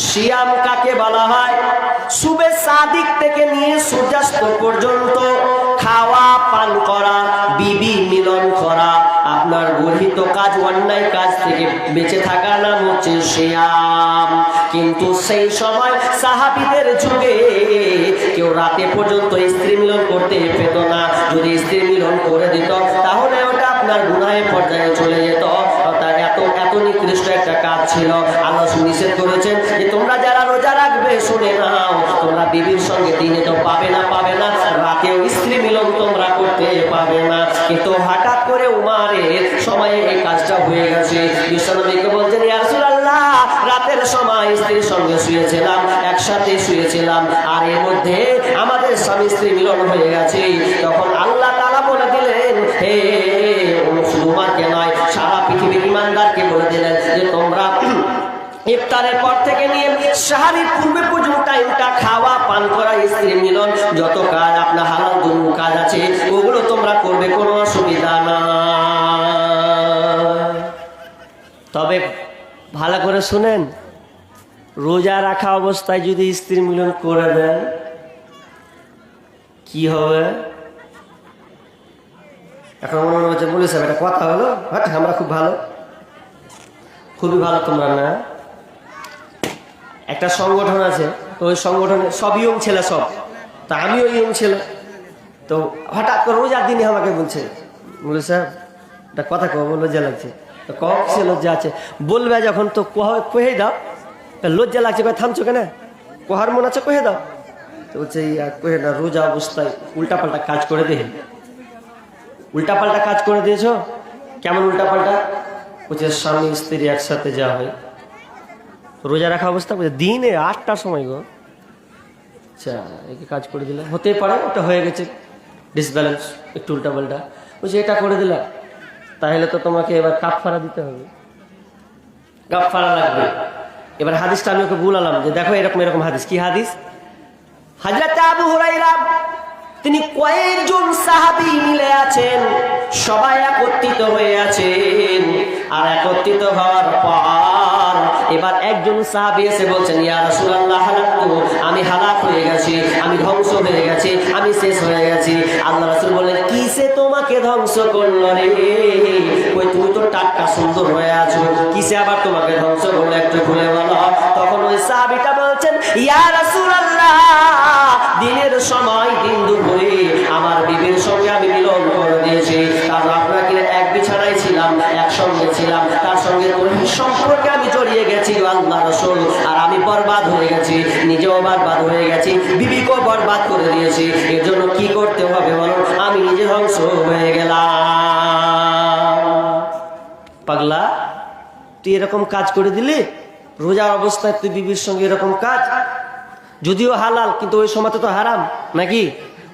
সিয়াম কাকে বলা হয়? সুবে সাদিক থেকে নিয়ে সূর্যাস্ত পর্যন্ত খাওয়া পান করা, বিবি মিলন করা, আপনার গর্হিত কাজ, অন্যায় কাজ থেকে বেঁচে থাকার নাম হচ্ছে সিয়াম। কিন্তু সেই সময় সাহাবীদের যুগে কেউ রাতে পর্যন্ত স্ত্রী মিলন করতে পেত না। যদি স্ত্রী মিলন করে দিত তাহলে ওটা আপনার গুনাহের পর্যায়ে চলে যেত। তার এত নিকৃষ্ট একটা কাজ ছিল। আল্লাহ নিষেধ করেছেন যে তোমরা যারা রোজা রাখবে শুনে নাও, তোমরা বিবির সঙ্গে দিনে তো পাবে না, রাতেও স্ত্রী মিলন তোমরা করতে পাবে না। কিন্তু হঠাৎ করে উমারের সময়ে এই কাজটা হয়ে গেছে। বিশ্বনবীকে বলছেন, ইয়া রাসূলুল্লাহ, রাতের সময় স্ত্রীর সঙ্গে শুয়েছিলাম, একসাথে শুয়েছিলাম, আর এর মধ্যে আমাদের স্বামী স্ত্রী মিলন হয়ে গেছে। তখন আল্লাহ তাআলা বলে দিলেন, হে শুধু উমারকে নয়, সারা পৃথিবীর ঈমানদারকে বলে দিলেন যে তোমরা ইফতারের পর থেকে নিয়ে সাহারির পূর্বে পর্যন্ত টাইমটা খাওয়া পান করা, স্ত্রী মিলন, যত কাজ আপনার হালাল দুনু কাজ আছে ওগুলো তোমরা করবে, কোনো অসুবিধা না। তবে ভালো করে শুনেন, রোজা রাখা অবস্থায় যদি স্ত্রী মিলন করে দেন কি হবে? এখন মনে হচ্ছে বলেছে একটা কথা হলো, আমরা খুব ভালো, খুবই ভালো তোমরা না। একটা সংগঠন আছে, তো ওই সংগঠনে সব ইয়ং ছেলে, সব, তা আমিও ইয়ং ছেলে। তো হঠাৎ করে রোজার দিনে আমাকে বলছে, স্যার একটা কথা কব, লজ্জা লাগছে। তো সে লজ্জা আছে, বলবে যখন তো কহে দাও, লজ্জা লাগছে, থামছো কেন, কহার মন আছে কহে দাও। তো বলছে কহে না, রোজা অবস্থায় উল্টাপাল্টা কাজ করে দিয়ে, উল্টাপাল্টা কাজ করে দিয়েছ। কেমন উল্টাপাল্টা? বলছে স্বামী স্ত্রী একসাথে যাওয়া হয় রোজা রাখা অবস্থা, বলছে দিনে 8টার সময় গো। আচ্ছা, একে কাজ করে দিলে হতে পারে ওটা হয়ে গেছে ডিসব্যালেন্স, একটু উল্টাপাল্টা। বলছে এটা করে দিলা, তাহলে তো তোমাকে এবার কাফারা দিতে হবে, কাফারা লাগবে। এবার হাদিসটা আমি ওকে বলালাম যে দেখো এরকম এরকম হাদিস। কি হাদিস? হযরত আবু হুরায়রা তিনি কয়েকজন সাহাবী মিলে আছেন, সবাই একত্রিত হয়ে আছেন। আর একত্রিত হওয়ার পর এবার একজন সাহাবী এসে বলছেন, ইয়া রাসূলুল্লাহ, হালাকতু, আমি হালাক হয়ে গেছি, আমি ধ্বংস হয়ে গেছি, আমি শেষ হয়ে গেছি। আল্লাহ রাসূল বললেন, কিসে তোমাকে ধ্বংস করলো রে? ওই তুমি তো টাটকা সুন্দর হয়ে আছো, কিসে আবার তোমাকে ধ্বংস করলো, একটু খুলে বলো। তখন ওই সাহাবীটা বলছেন, ইয়া রাসূলুল্লাহ, দিনের সময় দিন দুপুরে আমার বিবির সঙ্গে আমি মিলন করে দিয়েছি। কারণ আপনাকে এক বিছানায় ছিলাম, একসঙ্গে ছিলাম, তার সঙ্গে সম্পর্কে আমি জড়িয়ে গেছি আল্লাহ রাসূল। আর আমি বরবাদ হয়ে গেছি, নিজেও বরবাদ হয়ে গেছি, বিবিকেও বরবাদ করে দিয়েছি। এর জন্য কি করতে হবে বলো? আমি নিজে ধ্বংস হয়ে গেলাম। পাগলা, তুই এরকম কাজ করে দিলি? রোজার অবস্থায় তুই বিবির সঙ্গে এরকম কাজ, যদিও হালাল কিন্তু ওই সময় তো হারাম নাকি?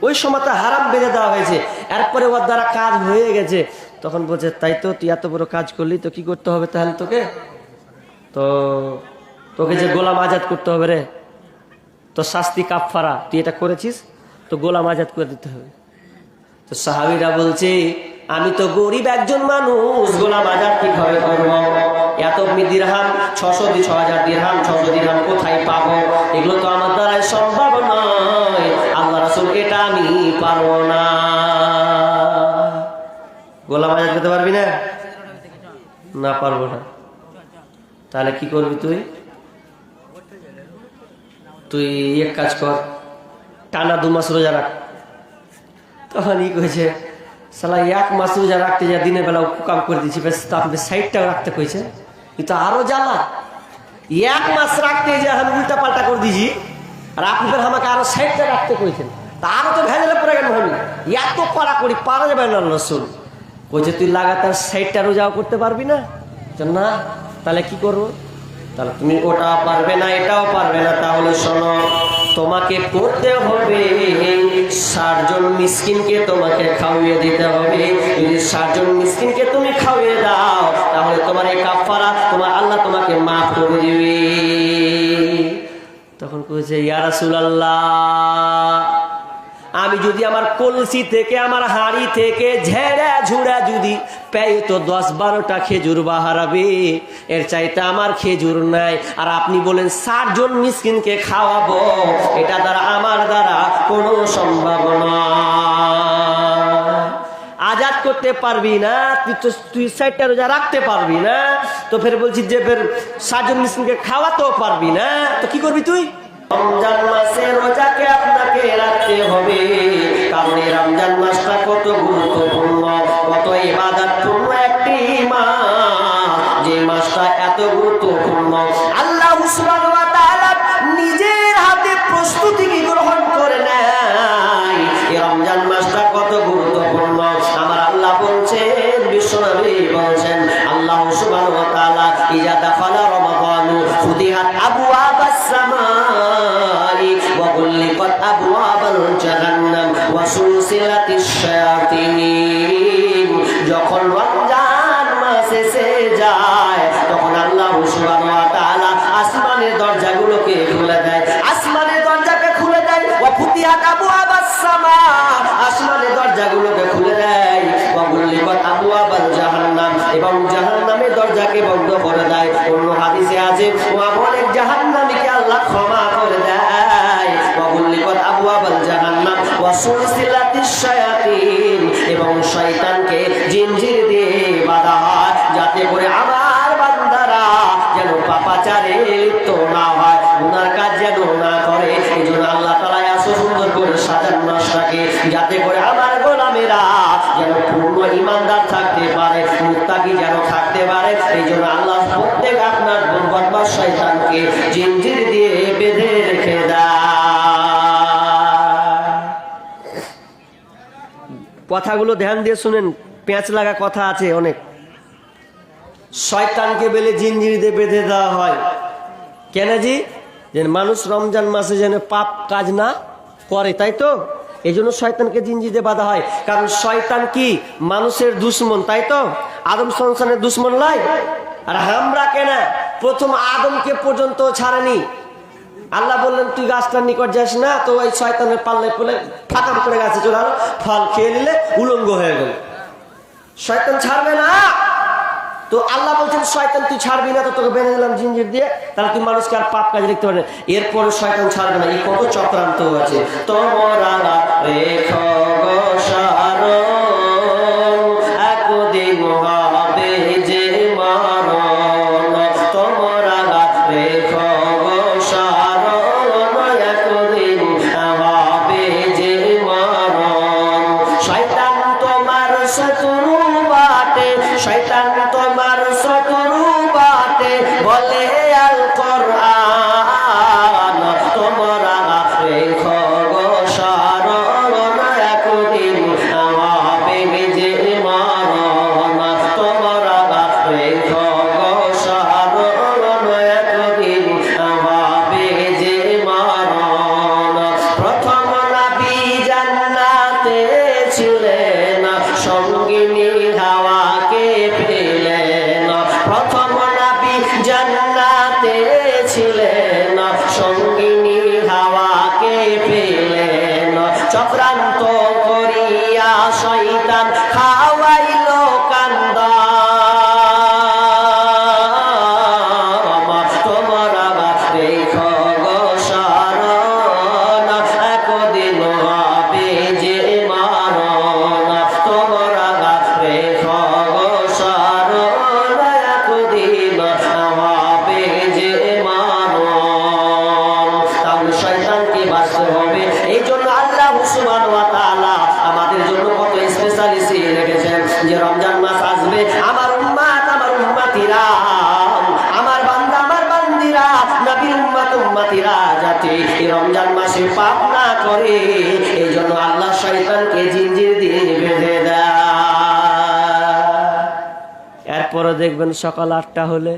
ওই সময় তো হারাম বেঁধে দেওয়া হয়েছে, এরপরে ওর দ্বারা কাজ হয়ে গেছে। তখন বলছে, তাই তো, তুই এত বড় কাজ করলি, তো কি করতে হবে তাহলে তোকে? তো তোকে যে গোলাম আজাদ করতে হবে রে, তো শাস্তি কাফারা, তুই এটা করেছিস তো গোলাম আজাদ করে দিতে হবে। তো সাহাবীরা বলছে, আমি তো গরিব একজন মানুষ, গোলাম আজাদ কিভাবে করবো? এত দিরহাম, 6,000 দিরহাম, 600 দিরহাম কোথায় পাবো? এগুলো তো আমার দ্বারাই সম্ভব নয়। আল্লাহ রাসূল, এটা আমি পারবো না। গোলাম আজাদ করতে পারবি না? না, পারবো না। তাহলে কি করবি তুই? তুই এক কাজ কর, টানা 2 মাস রোজা রাখ। তখন ই কইছে, সালা 1 মাস রোজা রাখতে যা দিনের বেলা কাম করে দিচ্ছি, আপনি সাইডটাও রাখতে কইছে, কিন্তু আরো জ্বালা। 1 মাস রাখতে যে আমি উল্টা পাল্টা করে দিছি, আর আপনি আমাকে আরো সাইডটা রাখতে কইছেন, তা আরো তো ভেজালে পড়ে গেল। আমি এত কড়া করি, পারা যাবে না। রাসূল কইছে, তুই লাগাতার সাইডটা রোজাও করতে পারবি না? না, তাহলে কি করবো? তাহলে তুমি ওটা পারবে না, এটাও পারবে না, তাহলে শোনো, তোমাকে করতে হবে 60 জন মিসকিনকে তোমাকে খাওয়িয়ে দিতে হবে। যদি 60 জন মিসকিনকে তুমি খাওয়িয়ে দাও, তাহলে তোমার এই কাফারা, তোমার আল্লাহ তোমাকে মাফ করে দিবে। তখন কইছে, ইয়া রাসূলুল্লাহ, আমি যদি আমার কলসি থেকে আমার হাঁড়ি থেকে ঝেড়া ঝুড়া যদি পেয়ে তো 10-12টা খেজুর বাহারাবে, এর চাইতে আমার খেজুর নাই। আর আপনি বলেন 60 জন মিসকিনকে খাওয়াবো, এটা দ্বারা আমার দ্বারা কোনো সম্ভাবনা। আজাদ করতে পারবি না, তুই 60টা রোজা রাখতে পারবি না, তো ফের বলছিস যে ফের 60 জন মিসকিনকে খাওয়াতেও পারবি না, তো কি করবি তুই? রমজান মাসে রোজাকে আপনাকে রাখতে হবে, কারণ এই রমজান মাসটা কত গুরুত্বপূর্ণ, কত ইবাদতপূর্ণ একটি মাস, যে মাসটা এত গুরুত্বপূর্ণ। আল্লাহ সুবহানাহু ওয়া তাআলা নিজের হাতে প্রস্তুতি গ্রহণ করে নেয় এই রমজান মাসটা কত গুরুত্বপূর্ণ। আমার আল্লাহ বলছেন, বিশ্বনবী বলছেন, আল্লাহ সুবহানাহু ওয়া তাআলা ইজা দাখালা রমাদানু ফুতিহাত আবওয়াবাস সামাই ওয়া গুল্লিকাত আবওয়াবাল জাহান্নাম ওয়া সুলসিলাতিশ শায়াতিন। যখন রমজান মাস এসে যায় তখন আল্লাহ সুবহানাহু ওয়া তাআলা আসমানের দরজাগুলোকে খুলে দেয়, আসমানের দরজাকে খুলে দেয়। ওয়া ফুতিহাত আবওয়াবাস সামা, আসমানের দরজাগুলোকে খুলে দেয়। ওয়া গুল্লিকাত আবওয়াবাল জাহান্নাম, এবং জাহান্নামের দরজাকে বন্ধ করে দেয়। অন্য হাদিসে আছে অনেক জাহান্নামীকে আল্লাহ ক্ষমা করে দেয়। ওয়া গুল্লিকাত আবওয়াবাল জাহান্নাম ওয়া সুলসিলাতিশ শায়াতিন, এবং শয়তানকে জিনজির দিয়ে বাঁধা হয়, যাতে করে আমার বান্দারা যেন পাপাচারে লিপ্ত না হয়, গুনার কাজ যেন না করে। এই জন্য আল্লাহ তাআলা এত সুন্দর করে সাজান মাসটাকে, যাতে করে আমার গোলামেরা যেন পূর্ণ ঈমানদার থাকতে পারে, মুত্তাকি যেন থাকতে পারে। এই জন্য আল্লাহ প্রত্যেক আপনার বদমাশ শয়তানকে জিনজির দিয়ে বেঁধে রেখে দেয়। কথাগুলো ধ্যান দিয়ে শুনেন, পেঁচ লাগা কথা আছে অনেক। শয়তানকে বেলে জিনজির দিয়ে বেঁধে দেওয়া হয় কেন? জি, যে মানুষ রমজান মাসে যেন পাপ কাজ না করে, তাই তো এই জন্য শয়তানকে জিনজির দিয়ে বাঁধা হয়। কারণ শয়তান কি মানুষের দুশ্মন, তাই তো আদম সন্তানের দুশ্মন লাই। আর আমরা কেন প্রথম আদমকে পর্যন্ত ছাড়েনি। আল্লাহ বললেন তুই গাছটার নিকট যাস না, তো ওই শয়তানের পাল্লায় পড়ে ফাঁকা করে গাছে চলে আলো, ফল খেয়ে নিলে উলঙ্গ হয়ে গেল, শয়তান ছাড়বে না। তো আল্লাহ বলছেন শয়তান তুই ছাড়বি না, তো তোকে বেঁধে দিলাম জিনজির দিয়ে, তাহলে তুই মানুষকে আর পাপ কাজে দেখতে পারবে না। এরপরে শয়তান ছাড়বে না। এই কত চক্রান্ত আছে। তোমরা রেখো গো সারণ, একদিন হবে যে মরণ। তোমরা রেখো গো সারণ, একদিন হবে যে মরণ। শয়তান তোমার শত্রু বাটে, শয়তান তোমার শত্রু বাটে, বলে আল কোরআন। তোমরা রেখো গো সারণ, একদিন হবে যে মরণ। তোমরা রেখো গো সারণ, একদিন হবে যে মরণ। প্রথম নবী জান্নাতে ছিলেন, সঙ্গিনী হাওয়াকে পেলেন। প্রথম নবী জান্নাতে ছিলেন, সঙ্গিনী হাওয়াকে পেলেন। চক্রান্ত করিয়া শয়তান খাওয়াইল কান্দা। তোমরা রেখো গো সারণ, একদিন হবে যে মরণ। তোমরা রেখো গো সারণ, একদিন হবে যে মরণ। তাহলে শয়তানকে বাঁচতে হবে। এই জন্য আল্লাহ সুবহানাহু ওয়া তাআলা আমাদের জন্য কত স্পেশালিস্ট রেখেছেন, যে রমজান মাস আসবে, আমার উম্মত আমার উম্মতিরা, আমার বান্দা আমার বান্দিরা, নবীর উম্মত উম্মতিরা যাতে এই রমজান মাসে পাপ না করে, এই জন্য আল্লাহ শয়তানকে জিনজির দিয়ে বেঁধে দেয়। এরপরে দেখবেন সকাল 8টা হলে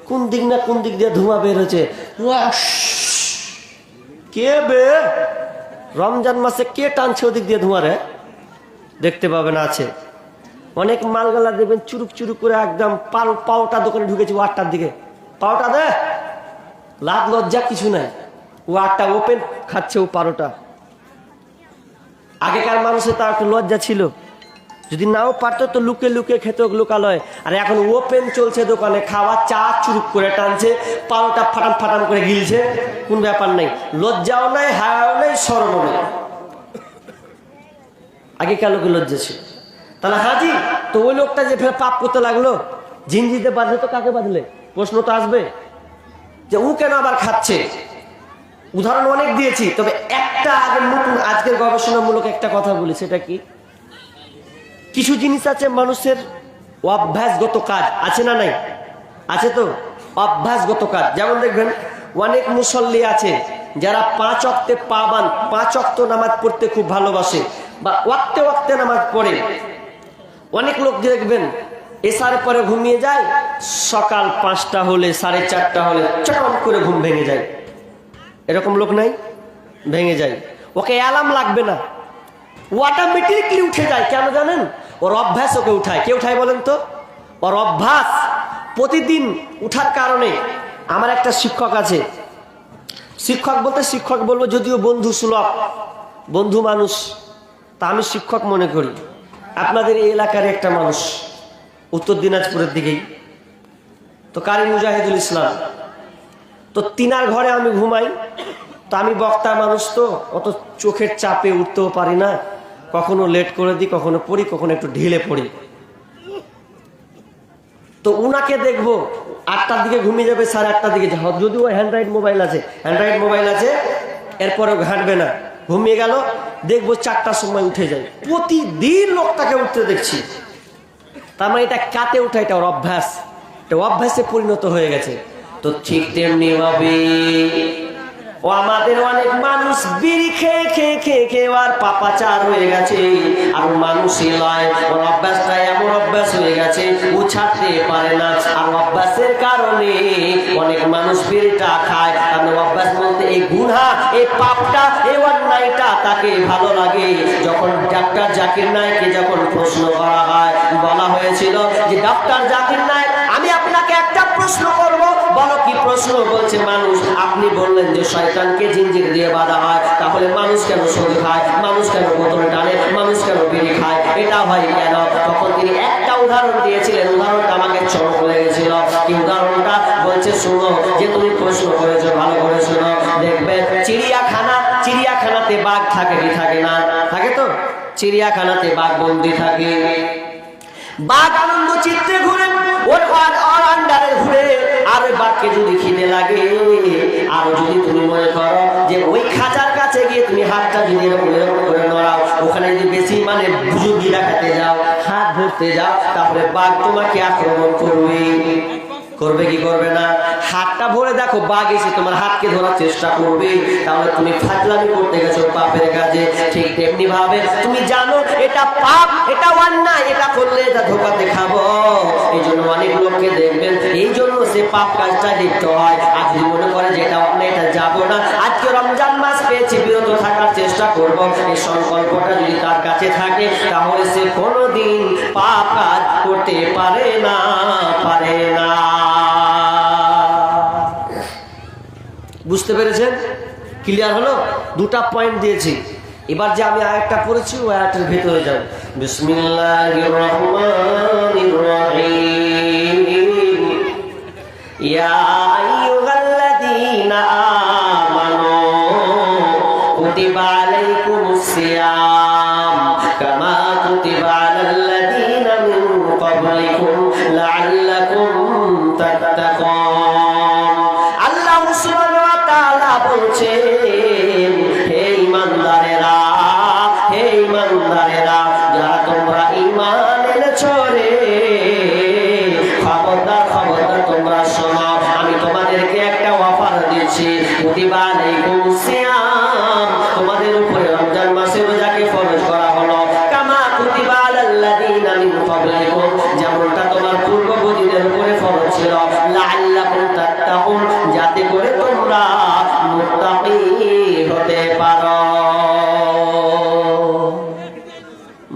কোন দিক না কোন দিক দিয়ে ধোঁয়া বের হচ্ছে। কে বে রমজান মাসে কে টানছে ওদিক দিয়ে ধোঁয়া রে? দেখতে পাবেন আছে অনেক মালগালা দেখবেন চুরুক চুরুক করে একদম পাওটা দোকানে ঢুকেছে 8টার দিকে। পাওটা দে, লাভ লজ্জা কিছু নাই, ও 8টা ওপেন খাচ্ছে ও 12টা। আগেকার মানুষের তার একটু লজ্জা ছিল, যদি নাও পারতো তো লুকে লুকে খেত লোকালয়। আর এখন ওপেন চলছে দোকানে, খাওয়া চা চুরুক করে টানছে, পাউটা ফাটাম ফাটাম করে গিলছে, কোন ব্যাপার নেই, লজ্জাও নাই, হায়াও নেই, শরমও নেই। আগেকার লোকের লজ্জা ছিল। তাহলে হাজি তো ওই লোকটা যে ফের পাপ করতে লাগলো, জিনজিতে বাঁধলে তো কাকে বাঁধলে, প্রশ্ন তো আসবে যে ও কেন আবার খাচ্ছে। উদাহরণ অনেক দিয়েছি, তবে একটা আগে নতুন আজকের গবেষণামূলক একটা কথা বলি, সেটা কি, কিছু জিনিস আছে মানুষের অভ্যাসগত কাজ আছে না নাই, আছে তো অভ্যাসগত কাজ। যেমন দেখবেন অনেক মুসল্লি আছে যারা 5 ওয়াক্তে পাবান, 5 ওয়াক্ত নামাজ পড়তে খুব ভালোবাসে বা ওয়াক্তে ওয়াক্তে নামাজ পড়ে। অনেক লোক দেখবেন এসার পরে ঘুমিয়ে যায়, সকাল 5টা হলে 4:30 হলে চটম করে ঘুম ভেঙে যায়। এরকম লোক নাই? ভেঙে যায়, ওকে অ্যালার্ম লাগবে না, ও অটোমেটিকলি উঠে যায়। কেন জানেন? ওর অভ্যাস ওকে উঠায়। কে উঠায় বলেন তো? ওর অভ্যাস প্রতিদিন উঠার কারণে। আমার একটা শিক্ষক আছে, শিক্ষক বলতে শিক্ষক বলবো যদিও বন্ধু সুলভ, বন্ধু মানুষ, তা আমি শিক্ষক মনে করি। আপনাদের এই এলাকার একটা মানুষ, উত্তর দিনাজপুরের দিকেই, তো কারি মুজাহিদুল ইসলাম, তো তিনার ঘরে আমি ঘুমাই। তো আমি বক্তা মানুষ, তো অত চোখের চাপে উঠতেও পারি না, কখনো লেট করে দিই, কখনো পড়ি, কখনো একটু ঢিলে পড়ি। তো উনাকে দেখবো 8টার দিকে ঘুমিয়ে যাবে, 8:30টার দিকে, যদিও হ্যান্ডরাইট মোবাইল আছে, এরপরেও ঘাঁটবে না, ঘুমিয়ে গেল, দেখবো 4টার সময় উঠে যায়। প্রতিদিন লোকটাকে উঠতে দেখছি। তার মানে এটা কাতে উঠা, এটা ওর অভ্যাস, এটা অভ্যাসে পরিণত হয়ে গেছে। তো ঠিক তেমনি ভাবে ও আমাদের অনেক মানুষ বিড়ি খেয়ে খেয়ে খেয়ে খেয়ে আর পাপাচার হয়ে গেছে। আর মানুষই নয়, ওর অভ্যাসটা এমন অভ্যাস হয়ে গেছে ও ছাড়তে পারে না। আর অভ্যাসের কারণে অনেক মানুষ বিড়িটা খায়। কারণ অভ্যাস বলতে এই গুনাহ, এই পাপটা, এই অন্যায়টা তাকে ভালো লাগে। যখন ডাক্তার জাকির নায়েককে যখন প্রশ্ন করা হয়, বলা হয়েছিল যে ডাক্তার জাকির নায়েক, আমি আপনাকে একটা প্রশ্ন করব, বলো কি প্রশ্ন? বলছে মানুষ, আপনি বললেন যে শয়তানকে জিঞ্জির দিয়ে বাঁধা হয়, তাহলে মানুষ কেন সুদ খায়, মানুষ কেন বোতল টানে, মানুষ কেন বিড়ি খায়, এটা হয় কেন? তখন তিনি একটা উদাহরণ দিয়েছিলেন, উদাহরণটা আমাকে চমক লেগেছিল। কি উদাহরণটা? বলছে শুনো, যে তুমি প্রশ্ন করেছো ভালো করে শোনো। দেখবে চিড়িয়াখানাতে বাঘ থাকে কি থাকে না? থাকে তো। চিড়িয়াখানাতে বাঘ বন্দি থাকে, বাঘ আনন্দ চিত্তে ঘুরে, ওর আন্ডারে ঘুরে। আর ওই বাঘকে যদি খিদে লাগে, আর যদি তুমি মনে করো যে ওই খাঁচার কাছে গিয়ে তুমি হাতটা যদি এরকম এরকম করে নড়াও, ওখানে যদি বেশি মানে বুজুর্গি দেখাতে যাও, হাত ধরতে যাও, তাহলে বাঘ তোমাকে আক্রমণ করবে। করবে কি করবে না? হাতটা ভরে দেখো, বাঘ এসে তোমার হাতকে ধরার চেষ্টা করবে, তাহলে তুমি ফাজলামি করতে গেছো পাপের কাজে। ঠিক তেমনি ভাবে তুমি জানো এটা পাপ, এটা অন্যায়, এটা করলে এটা ধোকাতে খাবো। এই জন্য অনেক লোককে দেখবেন, এই জন্য সে পাপ কাজটা লিপ্ত হয়। আর যদি মনে করে যে এটা অন্যায়, এটা যাবো না, আজকে রমজান মাস পেয়েছি, বিরত থাকার চেষ্টা করবো, এই সংকল্পটা যদি তার কাছে থাকে, তাহলে সে কোনোদিন পাপ কাজ করতে পারে না, পারে না। বুঝতে পেরেছেন? ক্লিয়ার হলো? দুটা পয়েন্ট দিয়েছি। এবার যে আমি আয়াতটা পড়েছি ওই আয়াতের ভিতরে যাও। বিসমিল্লাহির রহমানির রহিম। ইয়া আইয়ুহাল্লাযীনা আমানু কুতিবা আলাইকুমুস সিয়াম কামা কুতিবা আলাল্লাযীনা মিন ক্বাবলিকুম লাআল্লাকুম তাত্তাকুন। আল্লাহ সুবহানাহু ওয়া তাআলা বলছেন, হে ঈমানদারেরা, হে ঈমানদারেরা, যারা তোমরা ঈমান এনেছো রে, খবরদার খবরদার তোমরা শোনো, আমি তোমাদেরকে একটা অফার দিচ্ছি। কুতিবা আলাইকুমুস সিয়াম, তোমাদের উপরে রমজান মাসে রোজাকে ফরজ করা হলো। কামা কুতিবা আলাল্লাযীনা মিন ক্বাবলিকুম, যেমনটা তোমার পূর্ববর্তীদের উপরে ফরজ ছিল। লাআল্লাকুম তাত্তাকুন, যাতে করে তোমরা মুত্তাকি হতে পারো,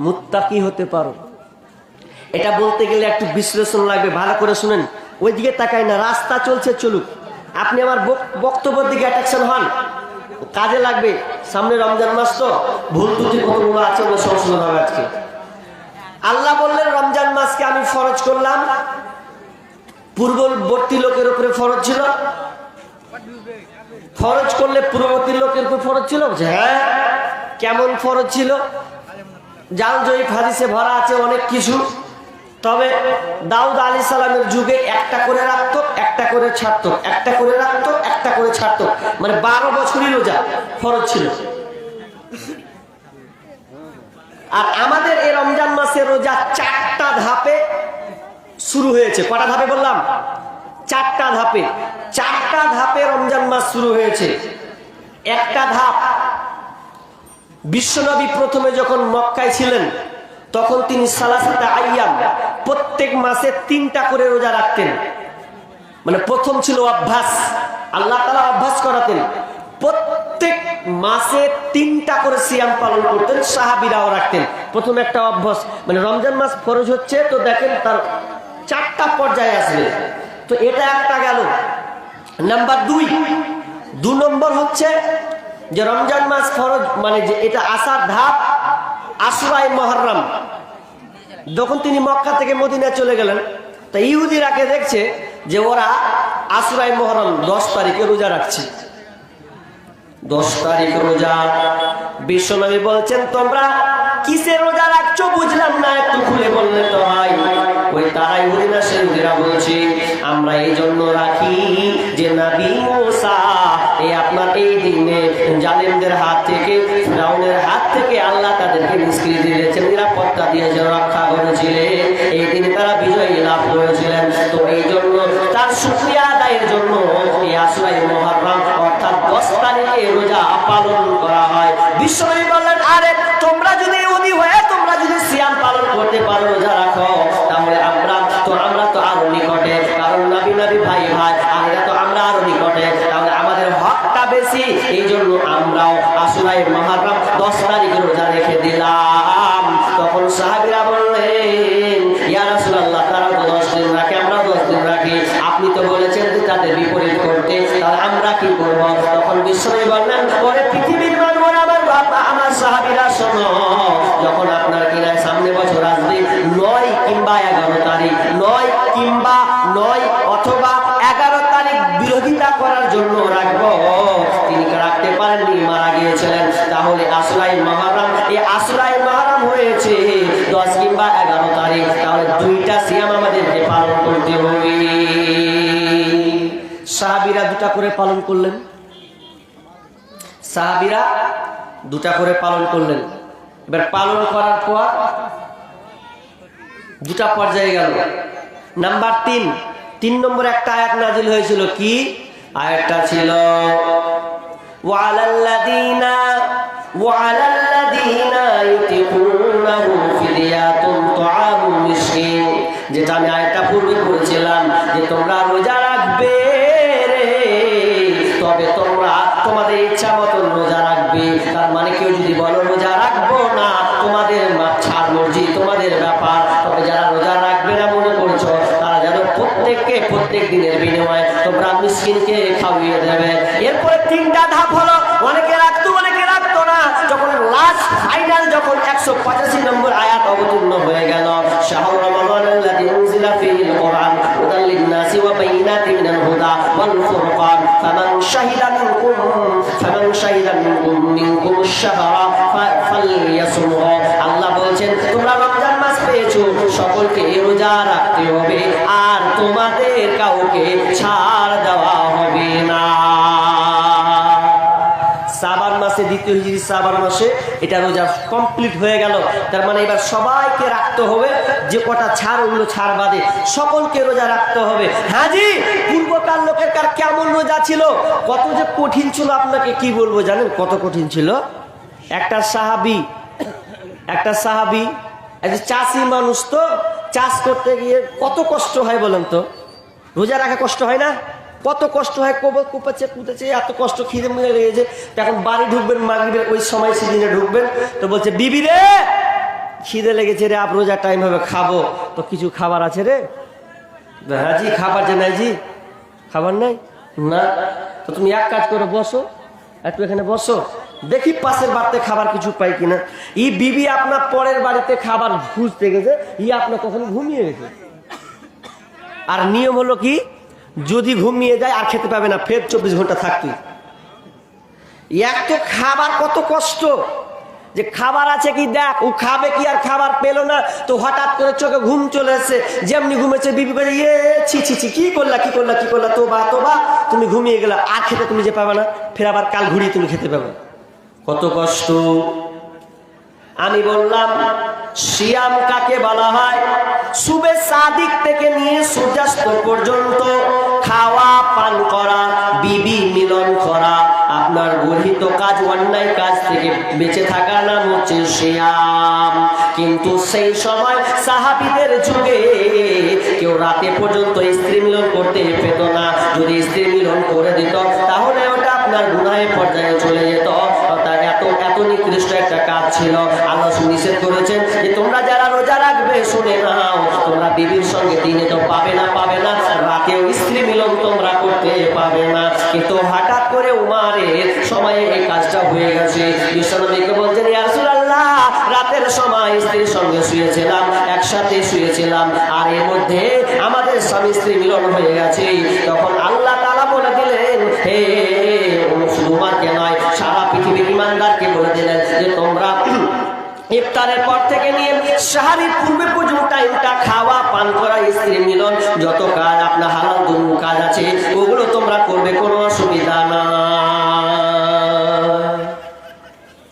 মুত্তাকি হতে পারো। এটা বলতে গেলে একটু বিশ্লেষণ লাগবে, ভালো করে শুনেন। ওইদিকে তাকাই না, রাস্তা চলছে চলুক, আপনি আমার বক্তব্যের দিকে অ্যাট্রাকশন হন। কাজে লাগবে। সামনে রমজান মাস, তো ভুল ত্রুটি কতগুলো আছে ওগুলো সংশোধন হবে আজকে। আল্লাহ বললেন রমজান মাসকে আমি ফরজ করলাম। পূর্ববর্তী লোকের উপরে ফরজ ছিল, ফরজ করলে পূর্ববর্তী লোকের উপর ফরজ ছিল। হ্যাঁ, কেমন ফরজ ছিল? জাল জয়ীফ হাদিসে ভরা আছে অনেক কিছু। তবে দাউদ আলাইহিস সালামের যুগে একটা করে রাখতো, একটা করে ছাড়তো, একটা করে রাখতো, একটা করে ছাড়তো, মানে 12 বছরই রোজা ফরজ ছিল। আর আমাদের এই রমজান মাসের রোজা 4টা ধাপে শুরু হয়েছে। কটা ধাপে বললাম? 4টা ধাপে। 4টা ধাপে রমজান মাস শুরু হয়েছে। একটা ধাপ, বিশ্বনবী প্রথমে যখন মক্কায় ছিলেন তখন তিনি সালাসাতা আইয়াম, প্রত্যেক মাসে 3টা করে রোজা রাখতেন। মানে প্রথম ছিল অভ্যাস, আল্লাহ তাআলা অভ্যাস করাতেন। প্রত্যেক মাসে 3টা করে সিয়াম পালন করতেন, সাহাবীরাও রাখতেন। প্রথম একটা অভ্যাস, মানে রমজান মাস ফরজ হচ্ছে তো দেখেন তার 4টা পর্যায়ে আসবে। তো এটা একটা গেল। নাম্বার 2 নম্বর হচ্ছে যে রমজান মাস ফরজ, মানে যে এটা আসার ধাপ আশুরায়ে মুহররম। যখন তিনি মক্কা থেকে মদিনায় চলে গেলেন, তা ইহুদিরাকে দেখছে যে ওরা আশুরায়ে মুহররম 10 তারিখে রোজা রাখছে। 10 তারিখ রোজা। বিশ্বনবী বলছেন তোমরা কিসের রোজা রাখছো বুঝলাম না, একটু খুলে বললে তো হয়। ওই তারা ইহুদিরা সেহুদিরা বলছে আমরা এই জন্য রাখি যে নবী মুসা আপনার এই দিনে জালেমদের হাত থেকে, ফিরাউনের হাত থেকে আল্লাহ তাদেরকে নিষ্কৃতি দিয়েছেন, নিরাপত্তা দিয়েছেন, রক্ষা করেছিলেন। এই দিনে তারা বিজয়ী লাভ করেছিলেন। তো এই জন্য তার শুকরিয়া আদায়ের জন্য এই আশুরায়ে মুহররম অর্থাৎ 10 তারিখে রোজা পালন করা হয়। বিশ্বনবী বললেন আরে তোমরা যদি ইহুদি হয়ে তোমরা যদি সিয়াম পালন করতে পারো, রোজা রাখো, তাহলে আমরা তো আরো নিকটে, কারণ নবী ভাই ভাই, আমরা আরো নিকটে, তাহলে আমাদের হকটা বেশি। এই জন্য আমরাও আশুরায়ে মুহররম 10 তারিখে রোজা রেখে দিলাম। তখন সাহাবীরা বললেন ইয়া রাসূলুল্লাহ তারা তো 10 দিন রাখে, আমরা 10 দিন রাখি, আপনি তো বলেছেন যে তাদের বিপরীত করতে, তাহলে আমরা কি করব? তখন বিশ্বনবী বললেন ওরে পৃথিবীর মানুষ, আমার বাবা, আমার সাহাবীরা শোনো, যখন আপনার কিনা সামনে বছর আসবে 9 কিংবা 11 তারিখ, 9 কিংবা 9 অথবা 11 তারিখ বিরোধিতা করার জন্য রাখবো, তিনি রাখতে পারেননি, মারা গিয়েছিলেন। তাহলে আশুরায়ে মুহররম, এই আশুরায়ে মুহররম হয়েছে 10 কিংবা 11 তারিখ, তাহলে 2টা সিয়াম আমাদেরকে পালন করতে হবে। সাহাবীরা 2টা করে পালন করলেন, সাহাবীরা 2টা করে পালন করলেন। এবার পালন করার পর 2টা পর্যায়ে গেল। নাম্বার 3 নম্বর একটা আয়াত নাজিল হয়েছিল। কি আয়াতটা ছিল? ওয়ালাল্লাযীনা ইউতিকুনাহু ফিদিয়াতুন তুআমু মিসকিন, যেটা আমি আয়াতটা পূর্বে পড়েছিলাম যে তোমরা রোজা রাখবে রে, তবে তোমরা তোমাদের ইচ্ছা মতন রোজা রাখবে। তার মানে কেউ যদি বলো রোজা রাখবো না, তোমাদের ছাড় মর্জি, তোমাদের ব্যাপার। তবে যারা রোজা রাখবে না মনে করছো, তারা যেন প্রত্যেককে প্রত্যেক দিনের বিনিময়ে তোমরা মিসকিনকে খাওয়িয়ে দেবে। এরপরে 3টা ধাপ হলো, অনেকে রাখতো অনেকে রাখতো না। যখন লাস্ট ফাইনাল, যখন 185 নম্বর আয়াত অবতীর্ণ হয়ে গেল, শাহরু রমাদানাল্লাযী উনজিলা ফীহিল কুরআন হুদাল লিন-নাসি ওয়া বাইয়িনাতিন মিনাল হুদা ওয়াল ফুরকান ফামান শাহিদা মিনকুমুশ শাহরা ফালইয়াসুমহু। আল্লাহ বলছেন তোমরা রমজান মাস পেয়েছো, সকলকে রোজা রাখতে হবে, আর তোমাদের কাউকে ছাড় দেওয়া হবে না। শাবান মাসে, দ্বিতীয় হিজরি শাবান মাসে এটা রোজা কমপ্লিট হয়ে গেল। তার মানে এবার সবাইকে রাখতে হবে, যে কটা ছাড় ওগুলো ছাড় বাদে সকলকে রোজা রাখতে হবে। হ্যাঁ জি, পূর্বকাল লোকের কার কেমন রোজা ছিল, কত যে কঠিন ছিল, আপনাকে কি বলবো জানেন কত কঠিন ছিল? একটা সাহাবী চাষি মানুষ, তো চাষ করতে গিয়ে কত কষ্ট হয় বলেন তো? রোজা রাখা কষ্ট হয় না? কত কষ্ট হয়, কোপাচ্ছে কুটেছে, এত কষ্ট, খিদে মনে লেগেছে। এখন বাড়ি ঢুকবেন মাগরিবের ওই সময়, সিজনে ঢুকবেন, তো বলছে বিবি রে খিদে লেগেছে রে, রোজা টাইম হবে, খাবো, তো কিছু খাবার আছে রে? হ্যাঁ জি খাবার যে নাই জি, খাবার নাই না, তো তুমি এক কাজ করে বসো, একটু এখানে বসো, দেখি পাশের বাড়িতে খাবার কিছু পাই কিনা। ই বিবি আপনার পরের বাড়িতে খাবার খুঁজতে গেছে, ই আপনার কখন ঘুমিয়ে গেছে। আর নিয়ম হলো কি, যদি ঘুমিয়ে যায় আর খেতে পাবে না, ফের 24 ঘন্টা থাকতে। এক তো খাবার কত কষ্ট, যে খাবার আছে কি দেখ, ও খাবে কি আর খাবার পেলো না, তো হঠাৎ করে চোখে ঘুম চলে এসেছে, যেমনি ঘুমেছে বিবি বলে ইয়ে ছি ছি ছি, কি করলা কি করলা কি করলা, তোবা তোবা, তুমি ঘুমিয়ে গেলা, আর খেতে তুমি যে পাবে না, ফের আবার কাল ঘুরিয়ে তুমি খেতে পাবে। কত কষ্ট। আমি বললাম সিয়াম কাকে বলা হয়? সুবে সাদিক থেকে নিয়ে সূর্যাস্ত পর্যন্ত খাওয়া পান করা, বিবি মিলন করা, আপনার গর্হিত কাজ অন্যায় কাজ থেকে বেঁচে থাকার নাম হচ্ছে সিয়াম। কিন্তু সেই সময় সাহাবীদের যুগে কেউ রাতে পর্যন্ত স্ত্রী মিলন করতে পেত না। যদি স্ত্রী মিলন করে দিত তাহলে ওটা আপনার গুনাহের পর্যায়ে চলে যেত। এত নিকৃষ্ট একটা কাজ ছিল। আল্লাহ নিষেধ করেছেন যে তোমরা যারা রোজা রাখবে শুনে নাও, তোমরা বিবির সঙ্গে দিনে তো পাবে না, রাতেও স্ত্রী মিলন তোমরা করতে পাবে না। কিন্তু হঠাৎ করে উমারের সময়ে এই কাজটা হয়ে গেছে। বিশ্বনবীকে বলছেন ইয়া রাসূলুল্লাহ, রাতের সময় স্ত্রীর সঙ্গে শুয়েছিলাম, একসাথে শুয়েছিলাম, আর এর মধ্যে আমাদের স্বামী স্ত্রী মিলন হয়ে গেছে। তখন আল্লাহ তাআলা বলে দিলেন, হে শুধু উমারকে নয়, সারা পৃথিবীর ঈমানদারকে বলে দিলেন যে তোমরা ইফতারের পর থেকে নিয়ে সাহারির পূর্বে পর্যন্ত টাইমটা খাওয়া পান করা, স্ত্রী মিলন, যত কাজ আপনার হালাল দুরু কাজ আছে ওগুলো তোমরা করবে, কোনো অসুবিধা না।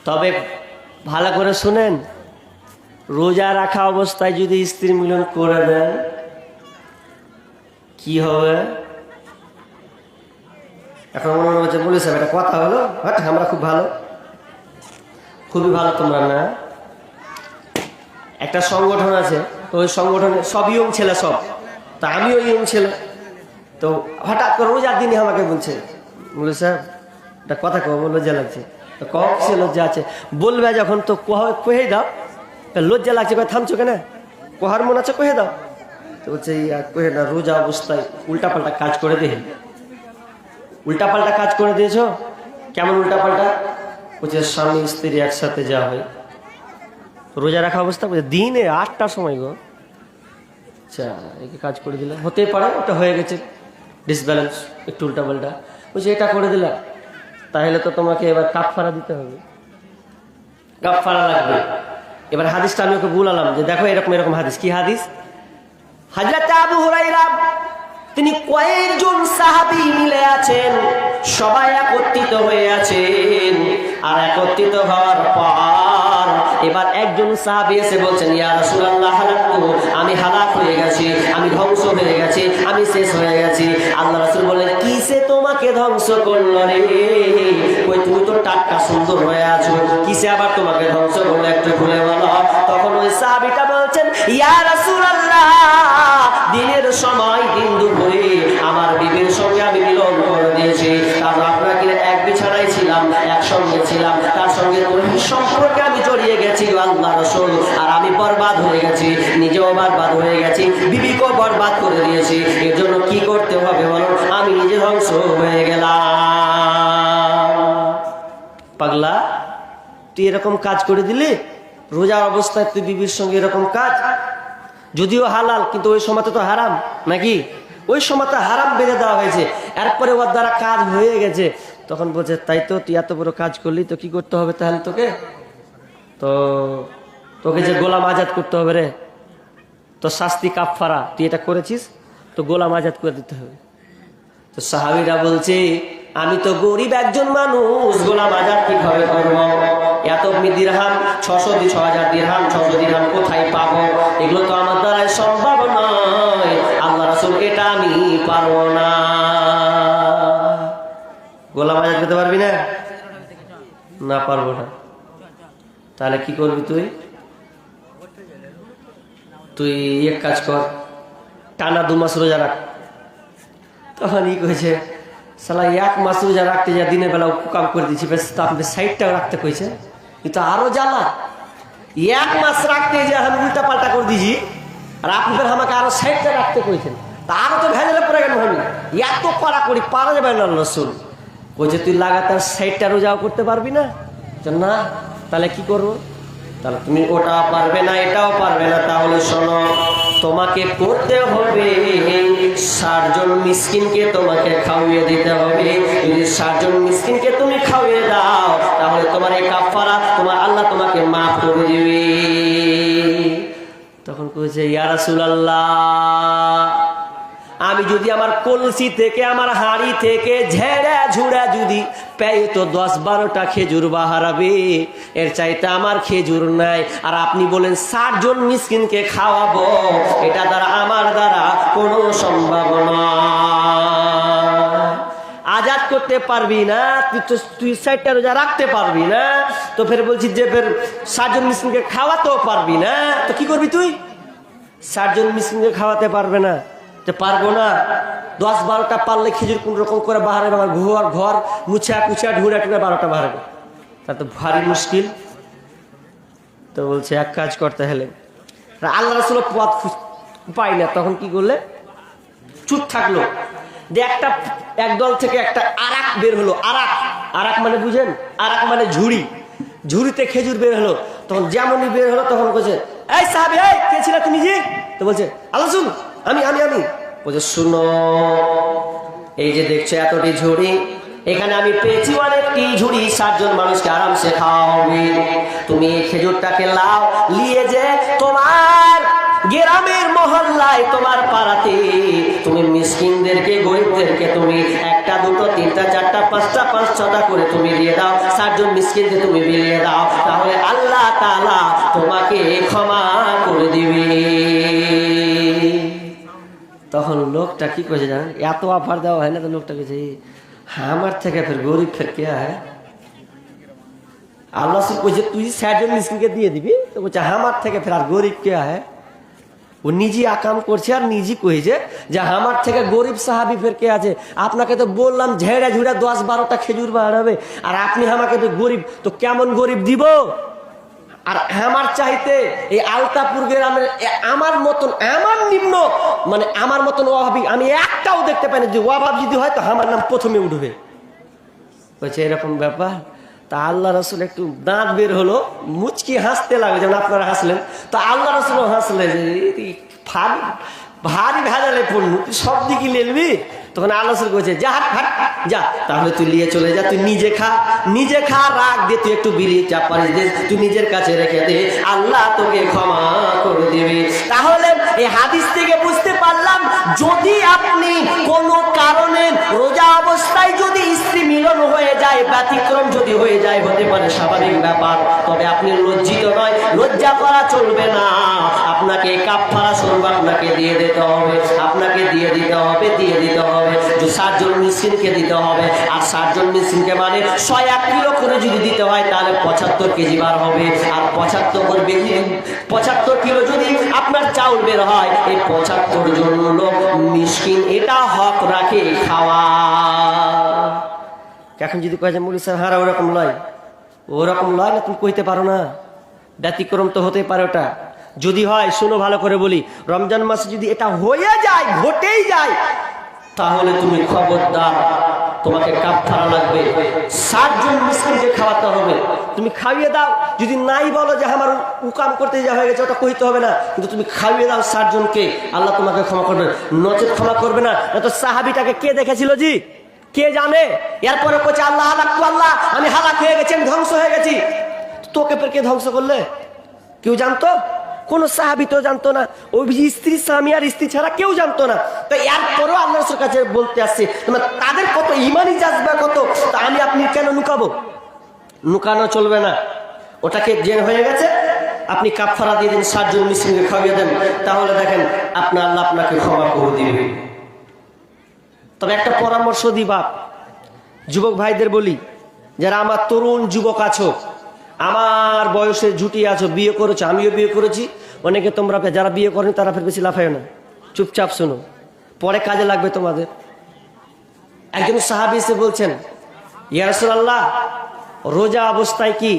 তবে ভালো করে শুনেন, রোজা রাখা অবস্থায় যদি স্ত্রী মিলন করে দেন কি হবে? এখন মনে হচ্ছে বলেছে একটা কথা হলো, আমরা খুব ভালো, খুবই ভালো তোমরা না। একটা সংগঠন আছে, তো ওই সংগঠনে সব ইয়ং ছেলে, সব, তা আমিও ইয়ং ছেলে। তো হঠাৎ করে রোজার দিনে আমাকে বলছে স্যার একটা কথা কো, লজ্জা লাগছে। কক সে লজ্জা আছে, বলবে যখন তো কহে দাও, লজ্জা লাগছে, থামছো কেন, কোহার মন আছে কহে দাও। তো বলছে কহে না, রোজা অবস্থায় উল্টাপাল্টা কাজ করে দেখি। উল্টাপাল্টা কাজ করে দিয়েছ? কেমন উল্টাপাল্টা? বলছে স্বামী স্ত্রী একসাথে যা হয় রোজা রাখা অবস্থা, বলছে দিনে 8টার সময় গো। আচ্ছা, একে কাজ করে দিলে হতে পারে, ওটা হয়ে গেছে ডিসব্যালেন্স, একটু উল্টাপাল্টা। বলছে এটা করে দিলা, তাহলে তো তোমাকে এবার কাফারা দিতে হবে, কাফারা লাগবে। এবার হাদিসটা আমি ওকে বলালাম যে দেখো এরকম এরকম হাদিস। কি হাদিস? হযরত আবু হুরায়রা তিনি কয়েকজন সাহাবী মিলে আছেন, সবাই একত্রিত হয়ে আছেন। আর একত্রিত হওয়ার পর এবার একজন সাহাবী এসে বলছেন ইয়া রাসূলুল্লাহ, আমি হালাক হয়ে গেছি, আমি ধ্বংস হয়ে গেছি, আমি শেষ হয়ে গেছি। আল্লাহ রাসূল বললেন কিসে তোমাকে ধ্বংস করলো রে? কই তুমি তো টাটকা সুন্দর হয়ে আছো, কিসে আবার তোমাকে ধ্বংস করলো, একটু খুলে বলো। তখন ওই সাহাবীটা বলছেন ইয়া রাসূলুল্লাহ, দিনের সময় দিন দুপুরে আমার বিবির সঙ্গে আমি মিলন করে দিয়েছি। তারপর আপনাকে এক বিছানায় ছিলাম, একসঙ্গে ছিলাম, তার সঙ্গে সম্পর্কে আমি জড়িয়ে গেছি আল্লাহ রাসূল। আর আমি বরবাদ হয়ে গেছি, নিজেও বরবাদ হয়ে গেছি, বিবিকেও বরবাদ করে দিয়েছি। এর জন্য কি করতে হবে বলো? আমি নিজে ধ্বংস হয়ে গেলাম। পাগলা, তুই এরকম কাজ করে দিলি? রোজার অবস্থায় তুই বিবির সঙ্গে এরকম কাজ, যদিও হালাল কিন্তু ওই সময়তে তো হারাম নাকি? ওই সময়তে হারাম বেঁধে দেওয়া হয়েছে, এরপরে ওর দ্বারা কাজ হয়ে গেছে। তখন বলছে তাই তো, তুই এত বড় কাজ করলি, তো কি করতে হবে তাহলে তোকে? তো তোকে যে গোলাম আজাদ করতে হবে রে, তো শাস্তি কাফারা, তুই এটা করেছিস তো গোলাম আজাদ করে দিতে হবে। তো সাহাবীরা বলছে আমি তো গরিব একজন মানুষ, গোলাম আজাদ কিভাবে করবো? এত দিরহাম 600 দিরহাম 600 দিরহাম কোথায় পাবো? এগুলো তো আমার দ্বারা সম্ভব নয়। আল্লাহ রাসূল এটা আমি পারবো না। গোলাম আজাদ করতে পারবি না? না, পারবো না। তাহলে কি করবি তুই? তুই এক কাজ কর, টানা 2 মাস রোজা রাখ। তখন ই কইছে শালা 1 মাস রোজা রাখতে যা দিনের বেলা কাম করে দিচ্ছি, বেশ আপনি সাইডটাও রাখতে কইছে, কিন্তু আরো জ্বালা। 1 মাস রাখতে যে আমি উল্টা পাল্টা করে দিছি, আর আপনি আমাকে আরো সাইডটা রাখতে কইছেন, তা আরো তো ভেজালে পড়ে গেল। আমি এত কড়া করি পারা যাবে না রাসূল। বলছে তুই লাগাতার 60টা রোজাও করতে পারবি না? না। তাহলে কি করবো? তাহলে তুমি ওটা পারবে না, এটাও পারবে না, তাহলে শোনো, তোমাকে করতে হবে 60 জন মিসকিনকে তোমাকে খাওয়িয়ে দিতে হবে। যদি 60 জন মিসকিনকে তুমি খাওয়িয়ে দাও, তাহলে তোমার এই কাফারা তোমার আল্লাহ তোমাকে মাফ করে দিবে। তখন কইছে, ইয়া রাসূলুল্লাহ, আমি যদি আমার কলসি থেকে, আমার হাঁড়ি থেকে ঝেড়ে ঝুড়ে যদি পেয়ে তো 10-12টা খেজুর বাহারাবে, এর চাইতে আমার খেজুর নাই। আর আপনি বলেন 60 জন মিসকিনকে খাওয়াবো, এটা দ্বারা আমার দ্বারা কোনো সম্ভাবনা। আজাদ করতে পারবি না, তুই 60টা রোজা রাখতে পারবি না, তো ফের বলছি যে ফের 60 জন মিসকিনকে খাওয়াতেও পারবি না, তো কি করবি তুই? 60 জন মিসকিনকে খাওয়াতে পারবে না, পারবো না, 10-12টা পারলে খেজুর কোন রকম করে বাহারে আমার ঘর মুছা কুচা ঢুড়া টুড়া 12টা বাহারে, তা তো ভারী মুশকিল। তো বলছে এক কাজ করতে হলে, আল্লাহ রাসূল পথ পাই না, তখন কি করলে? চুপ থাকলো। একদল থেকে একটা আরাক বের হলো। আরাক মানে বুঝেন? আরাক মানে ঝুড়ি, ঝুড়িতে খেজুর বের হলো। তখন যেমনই বের হলো তখন বলছে, এই সাহাবী, এই কে ছিল তুমি? জি। তো বলছে, আল্লাহ রাসূল, আমি বলছে, শুনো, এই যে দেখছো এতটি ঝুড়ি, এখানে আমি পেয়েছি অনেকটি ঝুড়ি, 60 জন মানুষকে আরামসে খাওয়াবে। তুমি এই খেজুরটাকে লাও, নিয়ে যে তোমার গ্রামের মহল্লায়, তোমার পাড়াতে তুমি মিসকিনদেরকে, গরিবদেরকে তুমি 1টা 2টো 3টা 4টা 5টা 5-6টা করে তুমি দিয়ে দাও, 60 জন মিসকিনকে তুমি বিলিয়ে দাও, তাহলে আল্লাহ তাআলা তোমাকে ক্ষমা করে দিবে। তখন লোকটা কি করেছে জানেন? এত অফার দেওয়া হয় না, তো লোকটা কেছে, আমার থেকে ফের গরিব ফের কে হয়? আল্লাহ কইছে তুই 60 জন মিসকিনকে দিয়ে দিবি, তো বলছে আমার থেকে ফের আর গরিব কে হয়? ও নিজে আকাম করছে আর নিজে কইছে যে আমার থেকে গরিব সাহাবি ফের কে আছে? আপনাকে তো বললাম ঝেড়ে ঝুড়ে 10-12টা খেজুর বাড়াবে, আর আপনি আমাকে তো গরিব, তো কেমন গরিব দিব? আর আমার চাইতে এই আলতাপুর গ্রামের আমার মতন, আমার নিম্ন, মানে আমার মতন অভাবী আমি একটাও দেখতে পাই না। যে অভাব যদি হয় তো আমার নাম প্রথমে উঠবে। বলছে এরকম ব্যাপার। তা আল্লাহ রাসূল একটু দাঁত বের হলো, মুচকি হাসতে লাগবে, যেমন আপনারা হাসলেন, তো আল্লাহ রাসূলও হাসলে যে ভারী ভেজালে পড়লু, তুই সব দিকে লেলবি। তখন আল্লাহ রাসূল কইছে, যা হাট যা, তাহলে তুই নিয়ে চলে যা, তুই নিজে খা, রাখ দে, তুই একটু বিলি চাপারিস দে, তুই নিজের কাছে রেখে দে, আল্লাহ তোকে ক্ষমা করে দিবে। তাহলে এই হাদিস থেকে বুঝতে পারলাম, যদি আপনি কোনো কারণে রোজা অবস্থায় যদি স্ত্রী মিলন হয়ে যায়, ব্যতিক্রম যদি হয়ে যায়, হতে পারে স্বাভাবিক ব্যাপার, তবে আপনি লজ্জিত নয়, লজ্জা করা চলবে না। আপনাকে কাফারা স্বরূপ আপনাকে দিয়ে দিতে হবে, যে 60 জন মিসকিনকে দিতে হবে। আর 60 জন মিসকিনকে মানে 100-1 কিলো করে যদি দিতে হয়, তাহলে 75 কেজি বার হবে। আর 75 কিলো যদি আপনার চাউল বের হয়, এই 75 জন লোক মিসকিন এটা হক রাখে খাওয়া। এখন যদি কয় যে মুলি সাহেব হারা ওরকম লয় না, তুমি কইতে পারো না, ব্যতিক্রম তো হতেই পারে। ওটা যদি হয়, শুনো ভালো করে বলি, রমজান মাসে যদি এটা হয়ে যায়, ঘটেই যায়, তাহলে তুমি খবরদার, তোমাকে কাফারা লাগবে, 60 জন মিসকিনকে খাওয়াতে হবে। তুমি খাইয়ে দাও, যদি নাই বলো যে আমার উকাম করতে যা হয়ে গেছে, ওটা কইতে হবে না, কিন্তু তুমি খাইয়ে দাও 60 জনকে, আল্লাহ তোমাকে ক্ষমা করবে, নচেত ক্ষমা করবে না। তো সাহাবিটাকে কে দেখেছিল জি? কে জানে? এরপরে বলছে আল্লাহ আমি হালাক হয়ে গেছি, আমি ধ্বংস হয়ে গেছি। তোকে ফের কে ধ্বংস করলে? কেউ জানতো? কোন সাহাবী তো জানতো না, ওই স্ত্রী, স্বামী আর স্ত্রী ছাড়া কেউ জানতো না। তো এরপরেও আল্লাহ রাসূলের কাছে বলতে আসছে, তাদের কত ইমানি জাজবা কত, তা আমি আপনি কেন লুকাবো? লুকানো চলবে না। ওটাকে জেন হয়ে গেছে, আপনি কাফারা দিয়ে দিন, 60 জন মিসকিনকে খাওয়িয়ে দেন, তাহলে দেখেন আল্লাহ আপনাকে ক্ষমা করে দিবে। তবে একটা পরামর্শ দিই বাপ, যুবক ভাইদের বলি, যারা আমার তরুণ যুবক আছো, আমার বয়সের জুটি আছো, বিয়ে করেছো, আমিও বিয়ে করেছি, অনেকে তোমরা যারা বিয়ে করেন তারা ফের বেশি লাফায় না, চুপচাপ শোনো, পরে কাজে লাগবে তোমাদের। একজন সাহাবী এসে বলছেন, ইয়া রাসূলুল্লাহ, রোজা অবস্থায় কি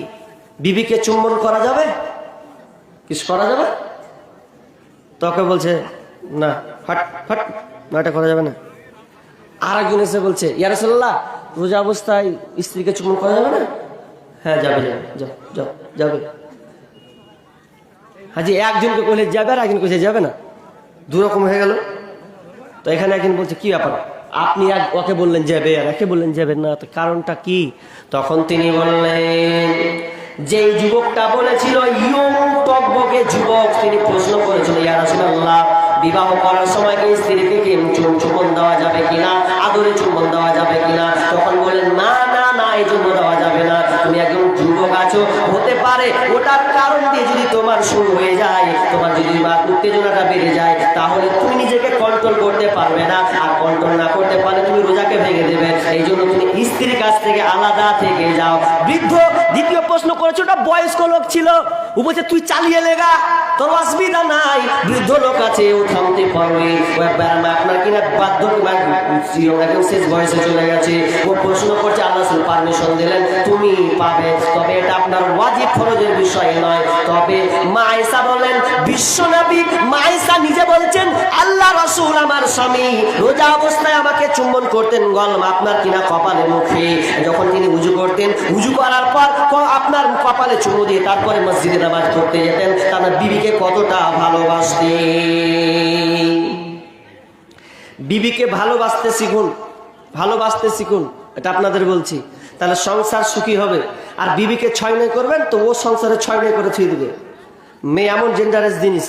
বিবিকে চুম্বন করা যাবে? কিছু করা যাবে? তোকে বলছে না, ফাট না, এটা করা যাবে না। আর একজন এসে বলছে, ইয়া রাসূলুল্লাহ, রোজা অবস্থায় স্ত্রীকে চুম্বন করা যাবে না? হ্যাঁ যাবে, যাবে। হাজি একজনকে কইলে যাবে আর একজন কইছে যাবে না, দুরকম হয়ে গেল। তো এখানে একজন বলছে কি ব্যাপার, আপনি ওকে বললেন যাবে আর একে বললেন যাবেন না, তো কারণটা কি? তখন তিনি বললেন, যে যুবকটা বলেছিল ইয়ং টকবকে যুবক, তিনি প্রশ্ন করেছিল ইয়া রাসূলুল্লাহ, বিবাহ করার সময় কি স্ত্রীকে কি চুম্বন দেওয়া যাবে কিনা, আদরে চুম্বন দেওয়া যাবে কিনা? তখন বললেন না না না, এই জন্য দেওয়া যাবে না, তুমি একজন যুবক আছো, হতে পারে ওটার কারণ দিয়ে যদি তোমার শুরু হয়ে যায়, তোমার যদি উত্তেজনাটা বেড়ে যায়, তাহলে তুমি নিজেকে কন্ট্রোল করতে পারবে না, আর কন্ট্রোল না করতে পারলে তুমি রোজাকে ভেঙে দেবে, এই জন্য তুমি স্ত্রীর কাছ থেকে আলাদা থেকে যাও। বৃদ্ধ দ্বিতীয় প্রশ্ন করেছে, ওটা বয়স্ক লোক ছিল, ও বলছে তুই চালিয়ে লেগা, তোর অসুবিধা নাই, বৃদ্ধ লোক আছে, ও থামতে পারবে, আপনার কিনা বাধ্য শেষ বয়সে চলে গেছে, ও প্রশ্ন করছে, আল্লাহ পারমিশন দিলেন তুমি পাবে, তবে এটা আপনার ওয়াজিব ফরজের বিষয় নয়। তবে মা আয়েশা বলেন, বিশ্বনবী মা আয়েশা নিজে বলছেন, আল্লাহ রাসূল আমার স্বামী রোজা অবস্থায় আমাকে চুম্বন করতেন গলম আপনার কিনা কপালে মুখে, যখন তিনি উজু করতেন, উজু করার পর আপনার কপালে চুমু দিয়ে তারপরে মসজিদে নামাজ পড়তে যেতেন। তার বিবিকে কতটা ভালোবাসতেন। বিবিকে ভালোবাসতে শিখুন, ভালোবাসতে শিখুন, এটা আপনাদের বলছি, তাহলে সংসার সুখী হবে। আর বিবিকে ছয় নয় করবেন তো ও সংসারে ছয় নয় করে ছুঁয়ে দেবে। মেয়ে এমন জেন্ডারেস জিনিস,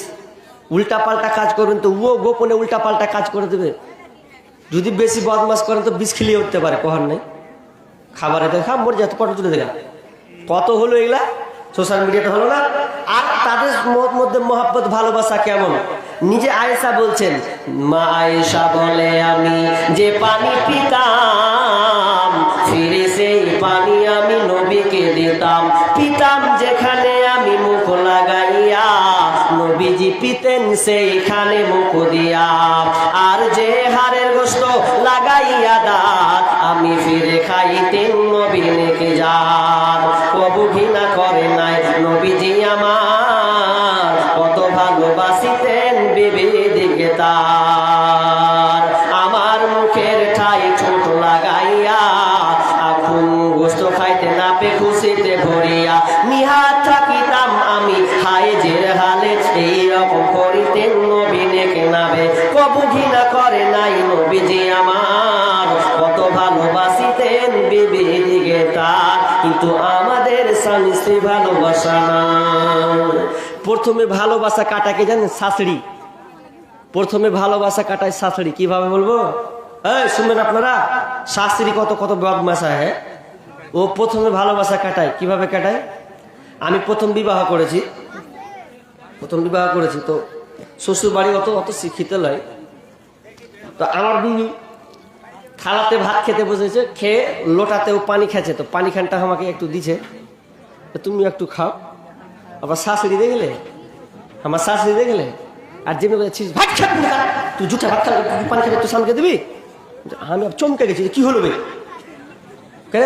উল্টা পাল্টা কাজ করবেন তো ও গোপনে উল্টা পাল্টা কাজ করে দেবে। যদি বেশি বদমাস করেন তো বিষ খিলিয়ে উঠতে পারে, কখন নেই খাবারে দেখা মরে যত ফটো তুলে দেখা, কত হলো এগুলা সোশ্যাল মিডিয়াতে হলো না। আর তাদের মধ্যে মহব্বত ভালোবাসা কেমন, নিজে আয়েশা বলছেন, মা আয়েশা বলে আমি যে পানি পিতাম ফিরে সেই পানি আমি নবীকে দিতাম, পিতাম যেখানে আমি মুখ লাগাইয়া নবীজি পিতেন সেইখানে মুখ দিয়া, আর যে হাড়ের গোশত লাগাইয়া দাঁত আমি ফিরে খাইতেন নবী নেকে যান। কবু ঘৃণা করে নাই নবীজি আমার, কত ভালোবাসিতেন বিবি দিকে তার, আমার মুখের ঠাই ঠোঁট লাগাইয়া আখুন গোশত খাইতে না পে খুশিতে ভরিয়া, নিহাত থাকিতাম আমি হাইজের হালে, এইরকম করিতেন নবী নেকে নাবে। কবু ঘৃণা করে নাই নবীজি আমার, কত ভালোবাসিতেন বিবি দিকে তার, কিন্তু আমাদের স্বামী স্ত্রী ভালোবাসা না। প্রথমে ভালোবাসা কাটাকে জানেন, শাশুড়ি, প্রথমে ভালোবাসা কাটায় শাশুড়ি। কিভাবে বলবো, এই শুনবেন আপনারা, শাশুড়ি কত কত বদমাশা, হ্যাঁ, ও প্রথমে ভালোবাসা কাটায়। কিভাবে কাটায়? আমি প্রথম বিবাহ করেছি তো শ্বশুর বাড়ি অত অত শিক্ষিত নয়, তো আমার বিবি থালাতে ভাত খেতে বসেছে, খেয়ে লোটাতেও পানি খেয়েছে, তো পানি খানটা আমাকে একটু দিছে, তুমি একটু খাও। আবার শাশুড়ি দেখলে, আমার শাশুড়ি দেখলে, আর যেমনি বলছিস ভাত খাবি না, তুই জুঠা ভাত খাবি, তুই পানি খাবি, তুই স্বামীকে দিবি। আমি চমকে গেছি, কি হলো বে, কেন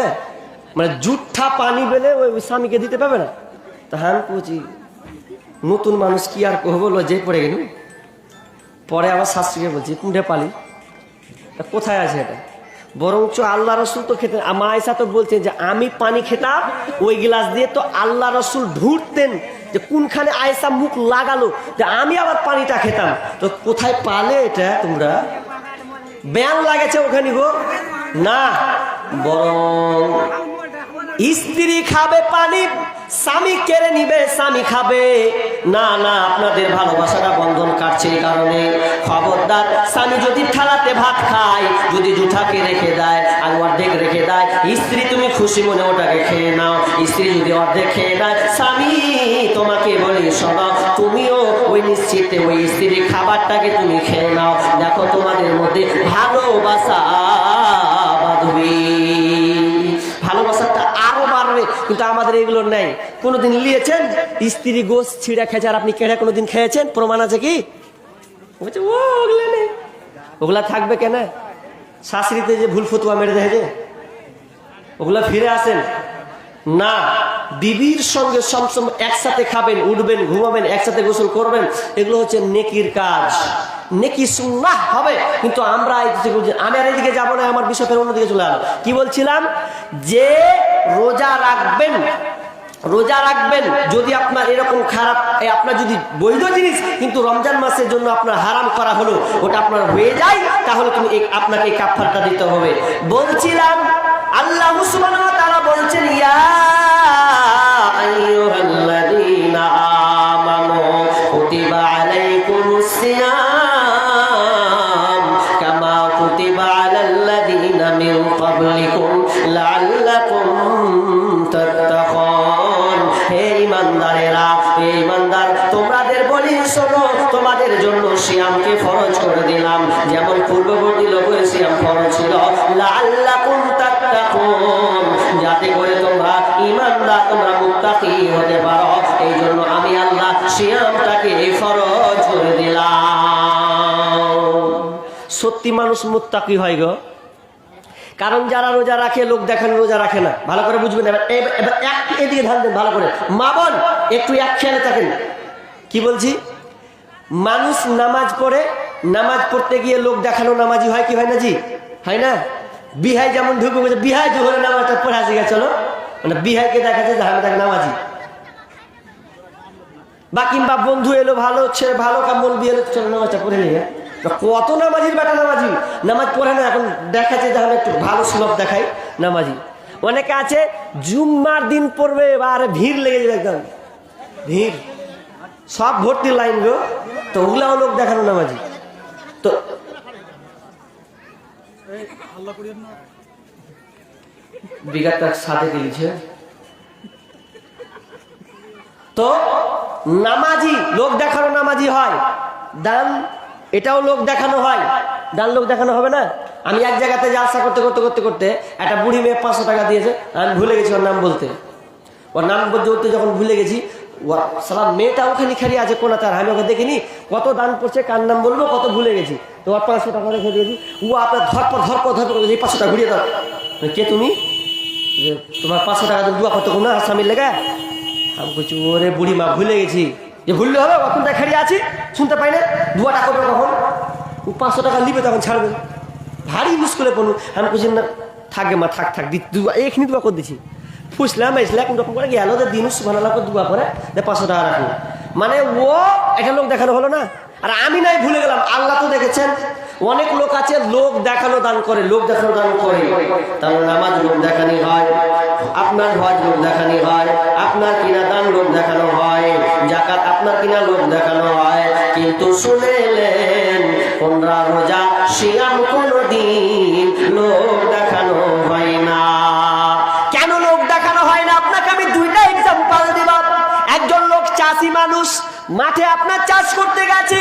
মানে জুঠা পানি বেলে ওই স্বামীকে দিতে পারবে না। তা আমি বলছি নতুন মানুষ কি আর কহবো, লজ্জায় পড়ে গেল। পরে আবার শাশুড়িকে বলছি কুঁড়ে পালি, কোথায় আছে এটা? বরঞ্চ আল্লাহ রসুল তো খেতেন, মা আয়েশা তো বলছেন যে আমি পানি খেতাম ওই গ্লাস দিয়ে, তো আল্লাহ রসুল ঢুঁড়তেন যে কোনখানে আয়েশা মুখ লাগালো, যে আমি আবার পানিটা খেতাম। তো কোথায় পালে এটা তোমরা? ব্যান লাগেছে ওখানে গো না, বরং স্ত্রী খাবে পানি, স্বামী কেড়ে নিবে, স্বামী খাবে না। না, আপনাদের ভালোবাসাটা বন্ধন কাটছে এই কারণে। খবরদার, স্বামী যদি থালাতে ভাত খায়, যদি জুঠাকে রেখে দেয় আর অর্ধেক রেখে দেয়, স্ত্রী তুমি খুশি মনে ওটাকে খেয়ে নাও। স্ত্রী যদি অর্ধেক খেয়ে দেয়, স্বামী তোমাকে বলি শোনো, তুমিও ওই নিশ্চিতে ওই স্ত্রীর খাবারটাকে তুমি খেয়ে নাও। দেখো তোমাদের মধ্যে ভালোবাসা বাঁধবে, ভালোবাসাটা আরো বাড়বে। কিন্তু আমাদের এগুলো নেই। কোনোদিন নিয়েছেন স্ত্রী গোশ ছিঁড়া খেয়েছে আর আপনি কেড়ে কোনোদিন খেয়েছেন? প্রমাণ আছে কি? বলছে ওগুলা নেই, ওগুলা থাকবে কেন? শাশুড়িতে যে ভুল ফতুয়া মেরে দেখে ওগুলা ফিরে আসেন না। বিবির সঙ্গে সবসময় একসাথে খাবেন, উঠবেন, ঘুমাবেন, একসাথে গোসল করবেন, এগুলো হচ্ছে নেকির কাজ। নেকি সুন্নাহ হবে। কিন্তু আমরা আমি আর এদিকে যাবো না, আমার বিষয় ফের অন্যদিকে চলে গেল। কি বলছিলাম, যে রোজা রাখবেন, রোজা রাখবেন যদি আপনার এরকম খারাপ, আপনার যদি বৈধ জিনিস কিন্তু রমজান মাসের জন্য আপনার হারাম করা হলো, ওটা আপনার হয়ে যায়, তাহলে তুমি আপনাকে কাফারটা দিতে হবে। বলছিলাম আল্লাহ সুবহানাহু ওয়া তাআলা বলছেন, ইয়া আইয়ুহাল্লাযীনা আমানু কুতিবা আলাইকুমুস সিয়াম কামা কুতিবা আলাল্লাযীনা মিন ক্বাবলিকুম লাআল্লাকুম তাত্তাকুন। হে ঈমানদারেরা, হে ঈমানদার, তোমাদের বলি শোনো, তোমাদের জন্য সিয়ামকে ফরজ করে দিলাম, যেমন পূর্ববর্তী লোকের সিয়াম ফরজ ছিল, লাআল্লাকুম তাত্তাকুন, যাতে করে তোমরা ঈমানদার, তোমরা মুত্তাকি হতে পারো। এই জন্য আমি আল্লাহ সিয়ামটাকে ফরজ করে দিলাম। সত্যি মানুষ মুত্তাকি হয় গো, কারণ যারা রোজা রাখে লোক দেখানো রোজা রাখে না। ভালো করে বুঝবেন। এবার এদিকে ধ্যান দেন ভালো করে, মা বোন একটু এক খেয়ালে থাকেন। কি বলছি, মানুষ নামাজ পড়ে, নামাজ পড়তে গিয়ে লোক দেখানো নামাজি হয় কি হয় না? জি হয় না? বিহাই যেমন ঢুকে বলছে, বিহাই যখন নামাজটা পড়ে আসি গেছে, চলো, মানে বিহাইকে দেখাচ্ছে যে আমি তাকে নামাজি। বা কিংবা বন্ধু এলো, ভালো ছেলে, ভালো কামল দিয়ে এলো, চলো নামাজটা পড়ে নিয়ে। কত নামাজির বেটা নামাজি, নামাজ পড়ে না, এখন দেখাচ্ছে যে আমি একটু ভালো সুলভ দেখাই নামাজি। অনেকে আছে জুম্মার দিন পড়বে, আর ভিড় লেগে যাবে, একদম ভিড়, সব ভর্তি লাইন গো, তো ওগুলাও লোক দেখানো নামাজি। তো বিঘাটা সাথে দিয়েছে, তো নামাজি লোক দেখানো নামাজি হয়। দান এটাও লোক দেখানো হয়, দান লোক দেখানো হবে না? আমি এক জায়গাতে জালসা করতে করতে করতে করতে একটা বুড়ি মেয়ে 500 টাকা দিয়েছে, আমি ভুলে গেছি ওর নাম বলতে। ওর নাম বলতে যখন ভুলে গেছি, সালাম মেয়েটা ওখানে খালি আছে কোনা, তার আমি ওকে দেখিনি, কত দান পড়ছে, কার নাম বলবো, কত ভুলে গেছি। তো ওর 500 টাকা রেখে দিয়েছি। ও আপনার ধরপর 500 টাকা ঘুরিয়ে দাও। কে তুমি? যে তোমার 500 টাকা দোয়া করতে কোনো আসামির লেগে? আমি বলছি ওরে বুড়ি মা, ভুলে গেছি। যে ভুললে হবে, কখনটা খাড়িয়ে আছি, শুনতে পাই না, দুয়াটা করবে কখন? ও 500 টাকা নিবে তখন ছাড়বে, ভারী মুশকিলে পড়ুন। আমি বলছি না থাকবে মা, থাক এখানে দুয়া করে দিচ্ছি। ফুসলাম এসলাম রকম করে গেল, যে দিন সুবহানাল্লাহ করে দুয়া করে 500 টাকা রাখুন, মানে ও এটা লোক দেখানো হলো না। আর আমি নাই ভুলে গেলাম, আল্লাহ তো দেখেছেন। অনেক লোক আছে লোক দেখানো দান করে, লোক দেখানো দান করে, তার নামাজ লোক দেখানি হয়, আপনার হজ লোক দেখানি হয়, আপনার কিনা দান লোক দেখানো হয়, যাকাত আপনার কিনা লোক দেখানো হয়। কিন্তু শুনেলেন, কোনরা রোজা সিয়াম কোনদিন লোক দেখানো হয় না। কেন লোক দেখানো হয় না? আপনাকে আমি দুইটা এক্সাম্পল দিব। একজন লোক চাষি মানুষ, মাঠে আপনার চাষ করতে গেছে,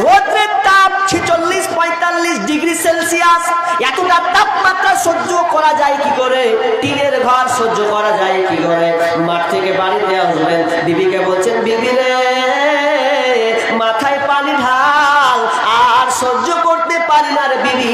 রোদ্রের তাপ 46-45 ডিগ্রি সেলসিয়াস, এতটা তাপমাত্রা সহ্য করা যায় কি করে? টিনের ঘর সহ্য করা যায় কি করে? মাঠ থেকে বাড়িতে আসবেন, বিবিকে বলছেন, বিবি রে মাথায় পানি ঢাল, আর সহ্য করতে পারি না রে বিবি,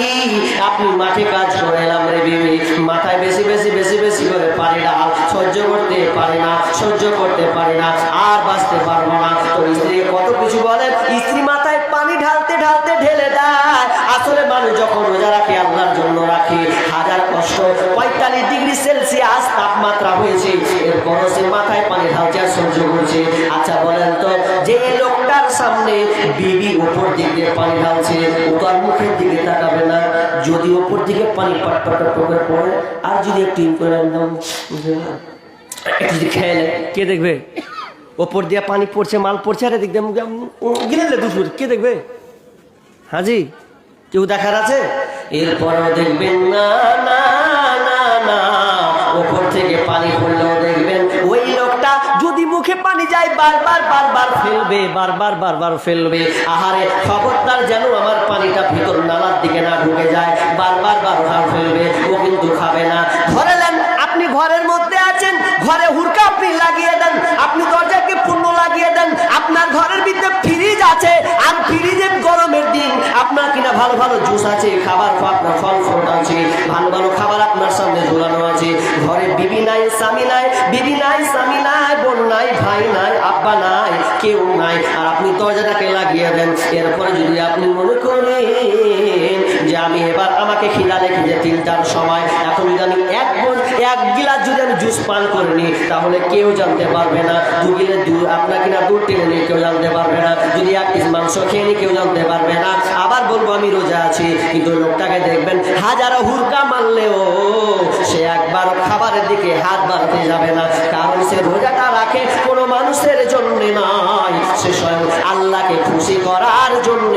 আপনি মাঠে কাজ করে এলাম রে বিবি, মাথায় বেশি বেশি বেশি বেশি করে পানি ঢাল, সহ্য করতে পারি না, সহ্য করতে পারি না, আর বাঁচতে পারবো না। তো স্ত্রী কত কিছু বলেন, স্ত্রী মাথায় পানি ঢালতে ঢালতে ঢেলে দেয়। আসলে মানুষ যখন রোজা রাখে, আল্লাহর জন্য রাখে, হাজার কষ্ট, 45 ডিগ্রি সেলসিয়াস তাপমাত্রা হয়েছে, এরপরও সে মাথায় পানি ঢালছে আর সহ্য করছে। আচ্ছা বলেন তো, যে লোকটার সামনে বিবি উপর দিক দিয়ে পানি ঢালছে, ও তো আর মুখের দিকে তাকাবে না। যদি উপর দিকে পানি পাট পাট করে পড়ে, আর যদি একটু করে একটু যদি খেয়ে নেয়, কে দেখবে? ওপর দিয়ে পানি পড়ছে, মাল পড়ছে, আর এদিক দিয়ে গিলে দুপুর, কে দেখবে? হাজি কেউ দেখার আছে? এরপরও দেখবেন না, না না না, ওপর থেকে পানি পড়লেও দেখবেন ওই লোকটা যদি মুখে পানি যায় বারবার বারবার ফেলবে, বারবার বারবার ফেলবে। আহারে খবরদার যেন আমার পানিটা ভিতর নালার দিকে না ঢুকে যায়, বারবার বারবার ফেলবে। ও কিন্তু খাবে না। ধরে নেন আপনি ঘরের মধ্যে আছেন, ঘরে হুড়কা আপনি লাগিয়ে দেন, আপনি দরজাকে পূর্ণ লাগিয়ে দেন, আপনার ঘরের ভিতরে ফ্রিজ আছে, আর ফ্রিজের গরমের দিন আপনার কিনা ভালো ভালো জুস আছে, খাবার আপনার ফল ফ্রুট আছে, ভালো ভালো খাবার আপনার সামনে ঝুলানো আছে। ঘরে বিবি নাই, স্বামী নাই, বিবি নাই, স্বামী নাই, বোন নাই, ভাই নাই, আব্বা নাই, কেউ নাই, আর আপনি দরজাটাকে লাগিয়ে দেন। এরপরে যদি আপনি মনে করেন যে আমি এবার আমাকে খিদা লেগেছে 3টার সময়, এখন যদি আমি এক গিলাস যদি আমি জুস পান করে নিই, তাহলে কেউ জানতে পারবে না। 2 গিলাস আপনার কিনা দুধ টেনে নিয়ে কেউ জানতে পারবে না। যদি 1 পিস মাংস খেয়ে নিই কেউ জানতে পারবে না। আবার বলবো আমি রোজা আছি, কিন্তু লোকটাকে দেখবেন হাজারো হুরকা মারলেও সে একবার খাবারের দিকে হাত বাড়াতে যাবে না, কারণ সে রোজাটা রাখে কোনো মানুষের জন্য নয়, সে স্বয়ং আল্লাহকে খুশি করার জন্য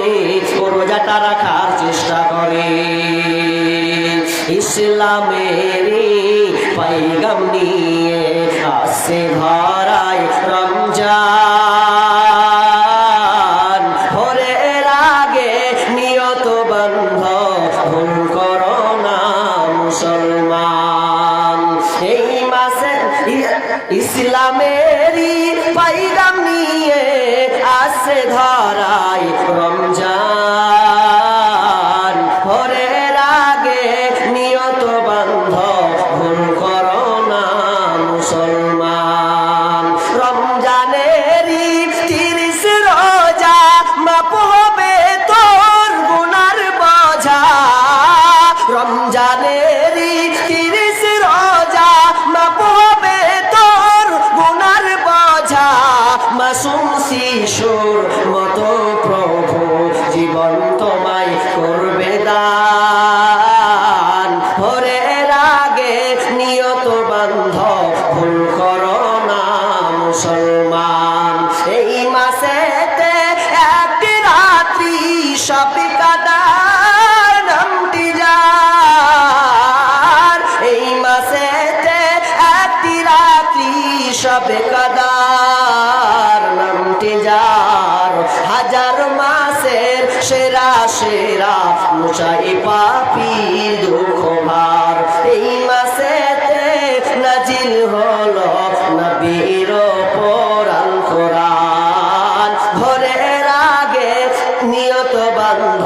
ও রোজাটা রাখার চেষ্টা করে। ইসলামের পয়গাম নিয়ে আসে ধরায় রমজান, ভোরের আগে নিয়ত বন্ধ ভুল করো না মুসলমান। এই মাসে ইসলামেরই পয়গাম নিয়ে আসে ধরায় রমজান, ভোরের আগে নিয়ত বন্ধ ভুল করো না মুসলমান। রমজানেরই 30 রোজা মাপ হবে তোর গুনার বোঝা, রমজানেরই 30 রোজা মাপ হবে তোর গুনার বোঝা। মাসুম শিশুর মতো প্রভু জীবন তোমায় করবে দান, ভোরের আগে নিয়ত বন্ধ ভুল করো না মুসলমান। এই মাসেতে একটি রাত্রি সবই কাদার নামটি যার, এই মাসেতে একটি রাত্রি সবে কাদার নামটি যার। হাজার মাসের সেরা সেরা মুসাই পাপীর দুঃখ ভার, এই মাসেতে নাজিল হলো নবীর ওপর আল কোরআন, ভোরের আগে নিয়ত বন্ধ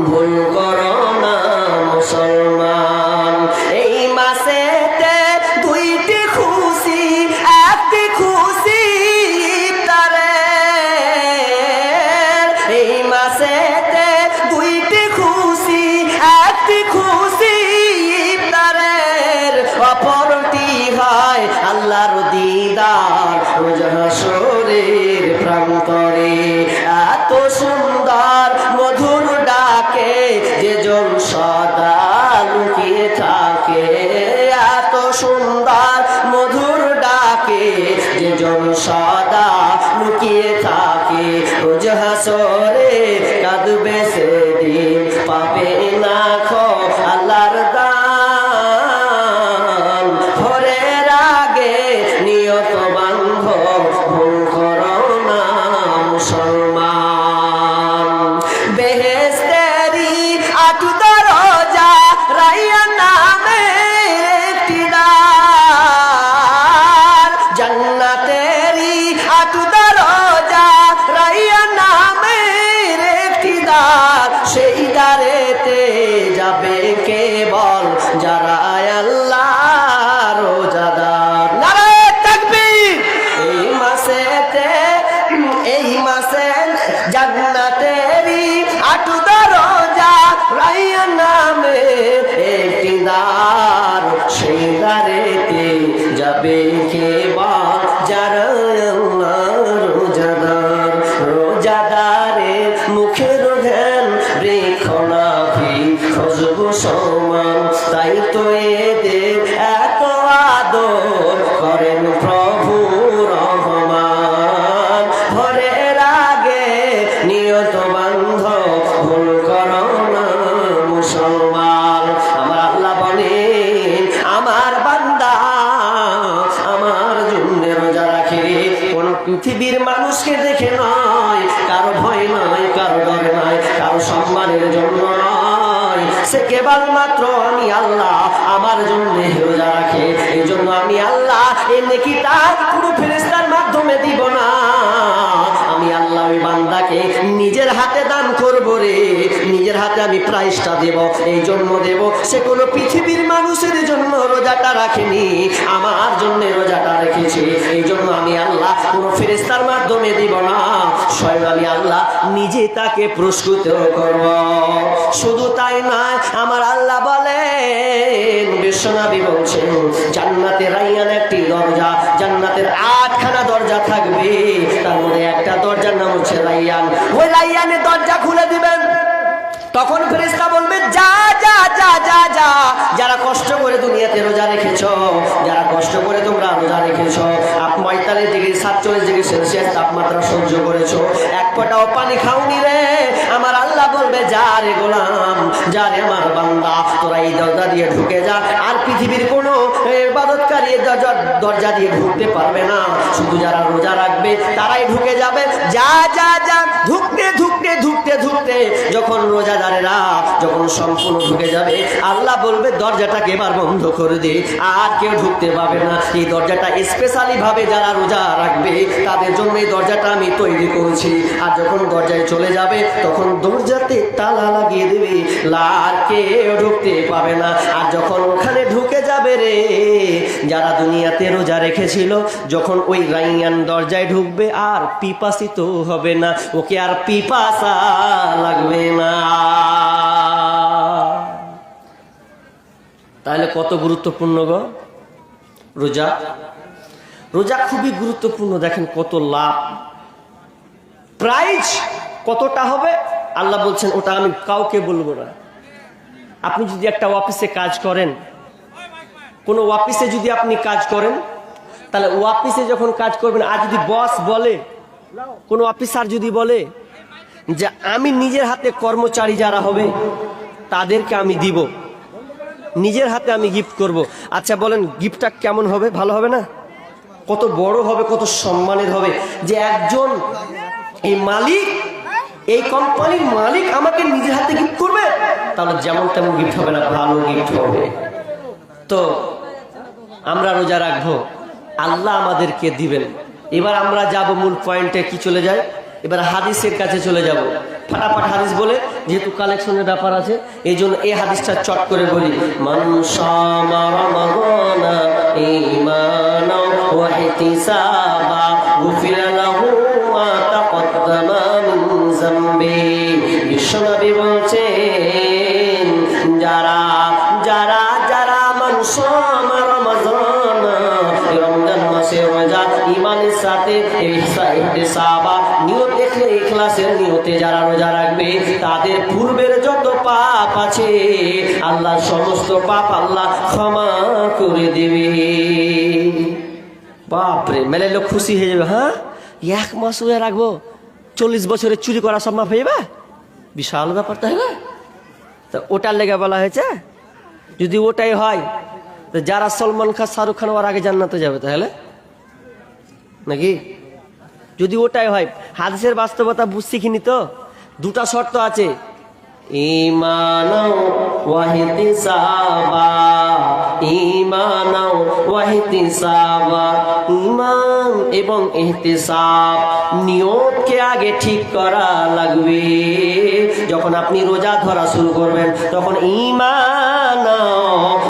ভুল করো না মুসলমান। এই মাসেতে 2টি খুশি, একটি খুশি ইফতারের, এই মাসেতে 2টি খুশি, একটি খুশি ইফতারের, অপরটি হয় আল্লাহর দিদার রোজ হাসরের প্রান্তরে। এত সুন্দর মধুর ডাকে যেজন সদা লুকিয়ে থাকে, এত সুন্দর মধুর ডাকে যেজন সদা লুকিয়ে থাকে, রোজ হাসরে কাঁদবে সেদিন পাবে না খো আল্লাহর দান, ভোরের আগে নিয়ত বন্ধ ভুল করো না মুসলমান। বেহেশতেরি 8 দরজা রাইয়ান নামের একটি দ্বার, জান্নাতেরই 8 দরজা রাইয়ান নামের একটি দ্বার, সেই দ্বারেতে যাবে কেবল যারা আল্লাহর রোজাদার। নারে তাকবীর! এই মাসে জান্নাতেরই 8 দরজা রাইয়ান নামে একটি দ্বার, সেই দ্বারেতে যাবে কেবল যারা আল্লাহর রোজাদার। রোজাদারের মুখের ধ্যান বৃক্ষ নাভি খুশবু সমান, তাই তো এদের এত আদর করেন প্রভু রহমান, ভোরের আগে নিয়ত বন্ধ ভুল করো না মুসলমান। আমার আল্লাহ বলেন আমার বান্দা আমার জন্য রোজা রাখে, কোন পৃথিবীর মানুষকে দেখে নয়, কারো ভয় নয়, কারো ডর নয়, কারো সম্মানের জন্য নয়, সে কেবলমাত্র আমি আল্লাহ আমার জন্য রোজা রাখে। এই জন্য আমি আল্লাহ এই নেকিটা পুরো ফেরেশতার মাধ্যমে দিব না, আমি আল্লাহ ওই বান্দাকে নিজের হাতে দান করবো রে, নিজের হাতে আমি প্রাইজটা দেব। এই জন্য দেব, সে কোনো পৃথিবীর মানুষের জন্য রোজাটা রাখেনি, আমার জন্য রোজাটা রেখেছে। এই জন্য আমি আল্লাহ কোনো ফেরেশতার মাধ্যমে দিব না, স্বয়ং আমি আল্লাহ নিজে তাকে পুরস্কৃত করব। শুধু তাই নয়, আমার আল্লাহ বলেন, বিশ্বনবী বলছেন, জান্নাতে রাইয়ান একটি দরজা, জান্নাতের 8খানা দরজা থাকবে, তার মধ্যে একটা দরজার নাম হচ্ছে রাইয়ান। ওই রাইয়ানের দরজা খুলে দিবেন, তখন ফেরেশতা বলবে, যা যা যা যা যা, যারা কষ্ট করে দুনিয়াতে রোজা রেখেছো, যারা কষ্ট করে তোমরা রোজা রেখেছো, 45 ডিগ্রি 47 ডিগ্রি সেলসিয়াস তাপমাত্রা সহ্য করেছো, এক ফোঁটাও পানি খাওনি রে, আমার আল্লাহ বলবে, যা রে গোলাম, যা রে আমার বান্দা, তোরা এই দরজা দিয়ে ঢুকে যা। আর পৃথিবীর কোনো ইবাদতকারী দরজা দিয়ে ঢুকতে পারবে না, শুধু যারা রোজা রাখবে তারাই ঢুকে যাবে। যা যা যা, ঢুকতে ঢুকতে ঢুকতে ঢুকতে যখন রোজাদারেরা যখন সম্পূর্ণ ঢুকে যাবে, আল্লাহ বলবে, দরজাটাকে এবার বন্ধ করে দে, আর কেউ ঢুকতে পারবে না। এই দরজাটা স্পেশালি ভাবে যারা রোজা রাখবে তাদের জন্য এই দরজাটা আমি তৈরি করেছি। আর যখন দরজায় চলে যাবে, তখন দরজাতে তালা লাগিয়ে দেবে, আর কেউ ঢুকতে পাবে না। আর যখন ওখানে ঢুকে যাবে রে, যারা দুনিয়াতে রোজা রেখেছিল, যখন ওই রাইয়ান দরজায় ঢুকবে, আর পিপাসিত হবে না, ওকে আর পিপাসা লাগবে না। তাহলে কত গুরুত্বপূর্ণ গো রোজা। রোজা খুবই গুরুত্বপূর্ণ। দেখেন কত লাভ, প্রাইজ কতটা হবে আল্লাহ বলছেন, ওটা আমি কাউকে বলবো না। আপনি যদি একটা অফিসে কাজ করেন, কোনো অফিসে যদি আপনি কাজ করেন, তাহলে অফিসে যখন কাজ করবেন, আর যদি বস বলে, কোনো অফিসার যদি বলে যে আমি নিজের হাতে কর্মচারী যারা হবে তাদেরকে আমি দিব, নিজের হাতে আমি গিফট করব, আচ্ছা বলেন গিফটটা কেমন হবে? ভালো হবে না? কত বড় হবে, কত সম্মানের হবে যে একজন এই মালিক, এই কোম্পানির মালিক আমাকে নিজের হাতে গিফট করবে। তাহলে যেমন তেমন গিফট হবে না, ভালো গিফট হবে। তো আমরা রোজা রাখবো, আল্লাহ আমাদেরকে দিবেন। এবার আমরা যাব মূল পয়েন্টে, কি চলে যায়, এবার হাদিসের কাছে চলে যাব। ফাটাফাট হাদিস বলে, যেহেতু কালেকশনের ব্যাপার আছে, এই জন্য এই হাদিসটা চট করে বলি। মান শামা রমাদানা ঈমানাও ওয়া ইহতিসাবা গুফিরা লাহু মা তাকদ্দামা মিন যামবি। বিশ্বনবী বলছেন, যারা যারা যারা মান শামা রমাদানা, রমজান মাসে রোজা ঈমানের সাথে ইহতিসাবা নিয়ত, ইখলাসের নিয়তে যারা রোজা রাখবে, তাদের পূর্বের যত পাপ আছে আল্লাহ সমস্ত পাপ আল্লাহ ক্ষমা করে দেবে। বাপরে, মেলে লোক খুশি হয়ে যাবে। হ্যাঁ, 1 মাস রোজা রাখবো, 40 বছরে চুরি করা সব মাফ হয়ে যাবে, বিশাল ব্যাপারটা হবে। তো ওটার লেগে বলা হয়েছে, যদি ওটাই হয় তো যারা সলমান খান, শাহরুখ খান ওর আগে জান্নাতে যাবে, তাহলে নাকি? যদি ওটাই হয়, হাদিসের বাস্তবতা বুঝছি কিনি তো? দুটা শর্ত আছে, ঈমানাও ওয়া ইহতিসাবা, ঈমানাও ওয়া ইহতিসাবা, ঈমান এবং ইহতিসাব, নিয়তকে আগে ঠিক করা লাগবে। যখন আপনি রোজা ধরা শুরু করবেন, তখন ঈমান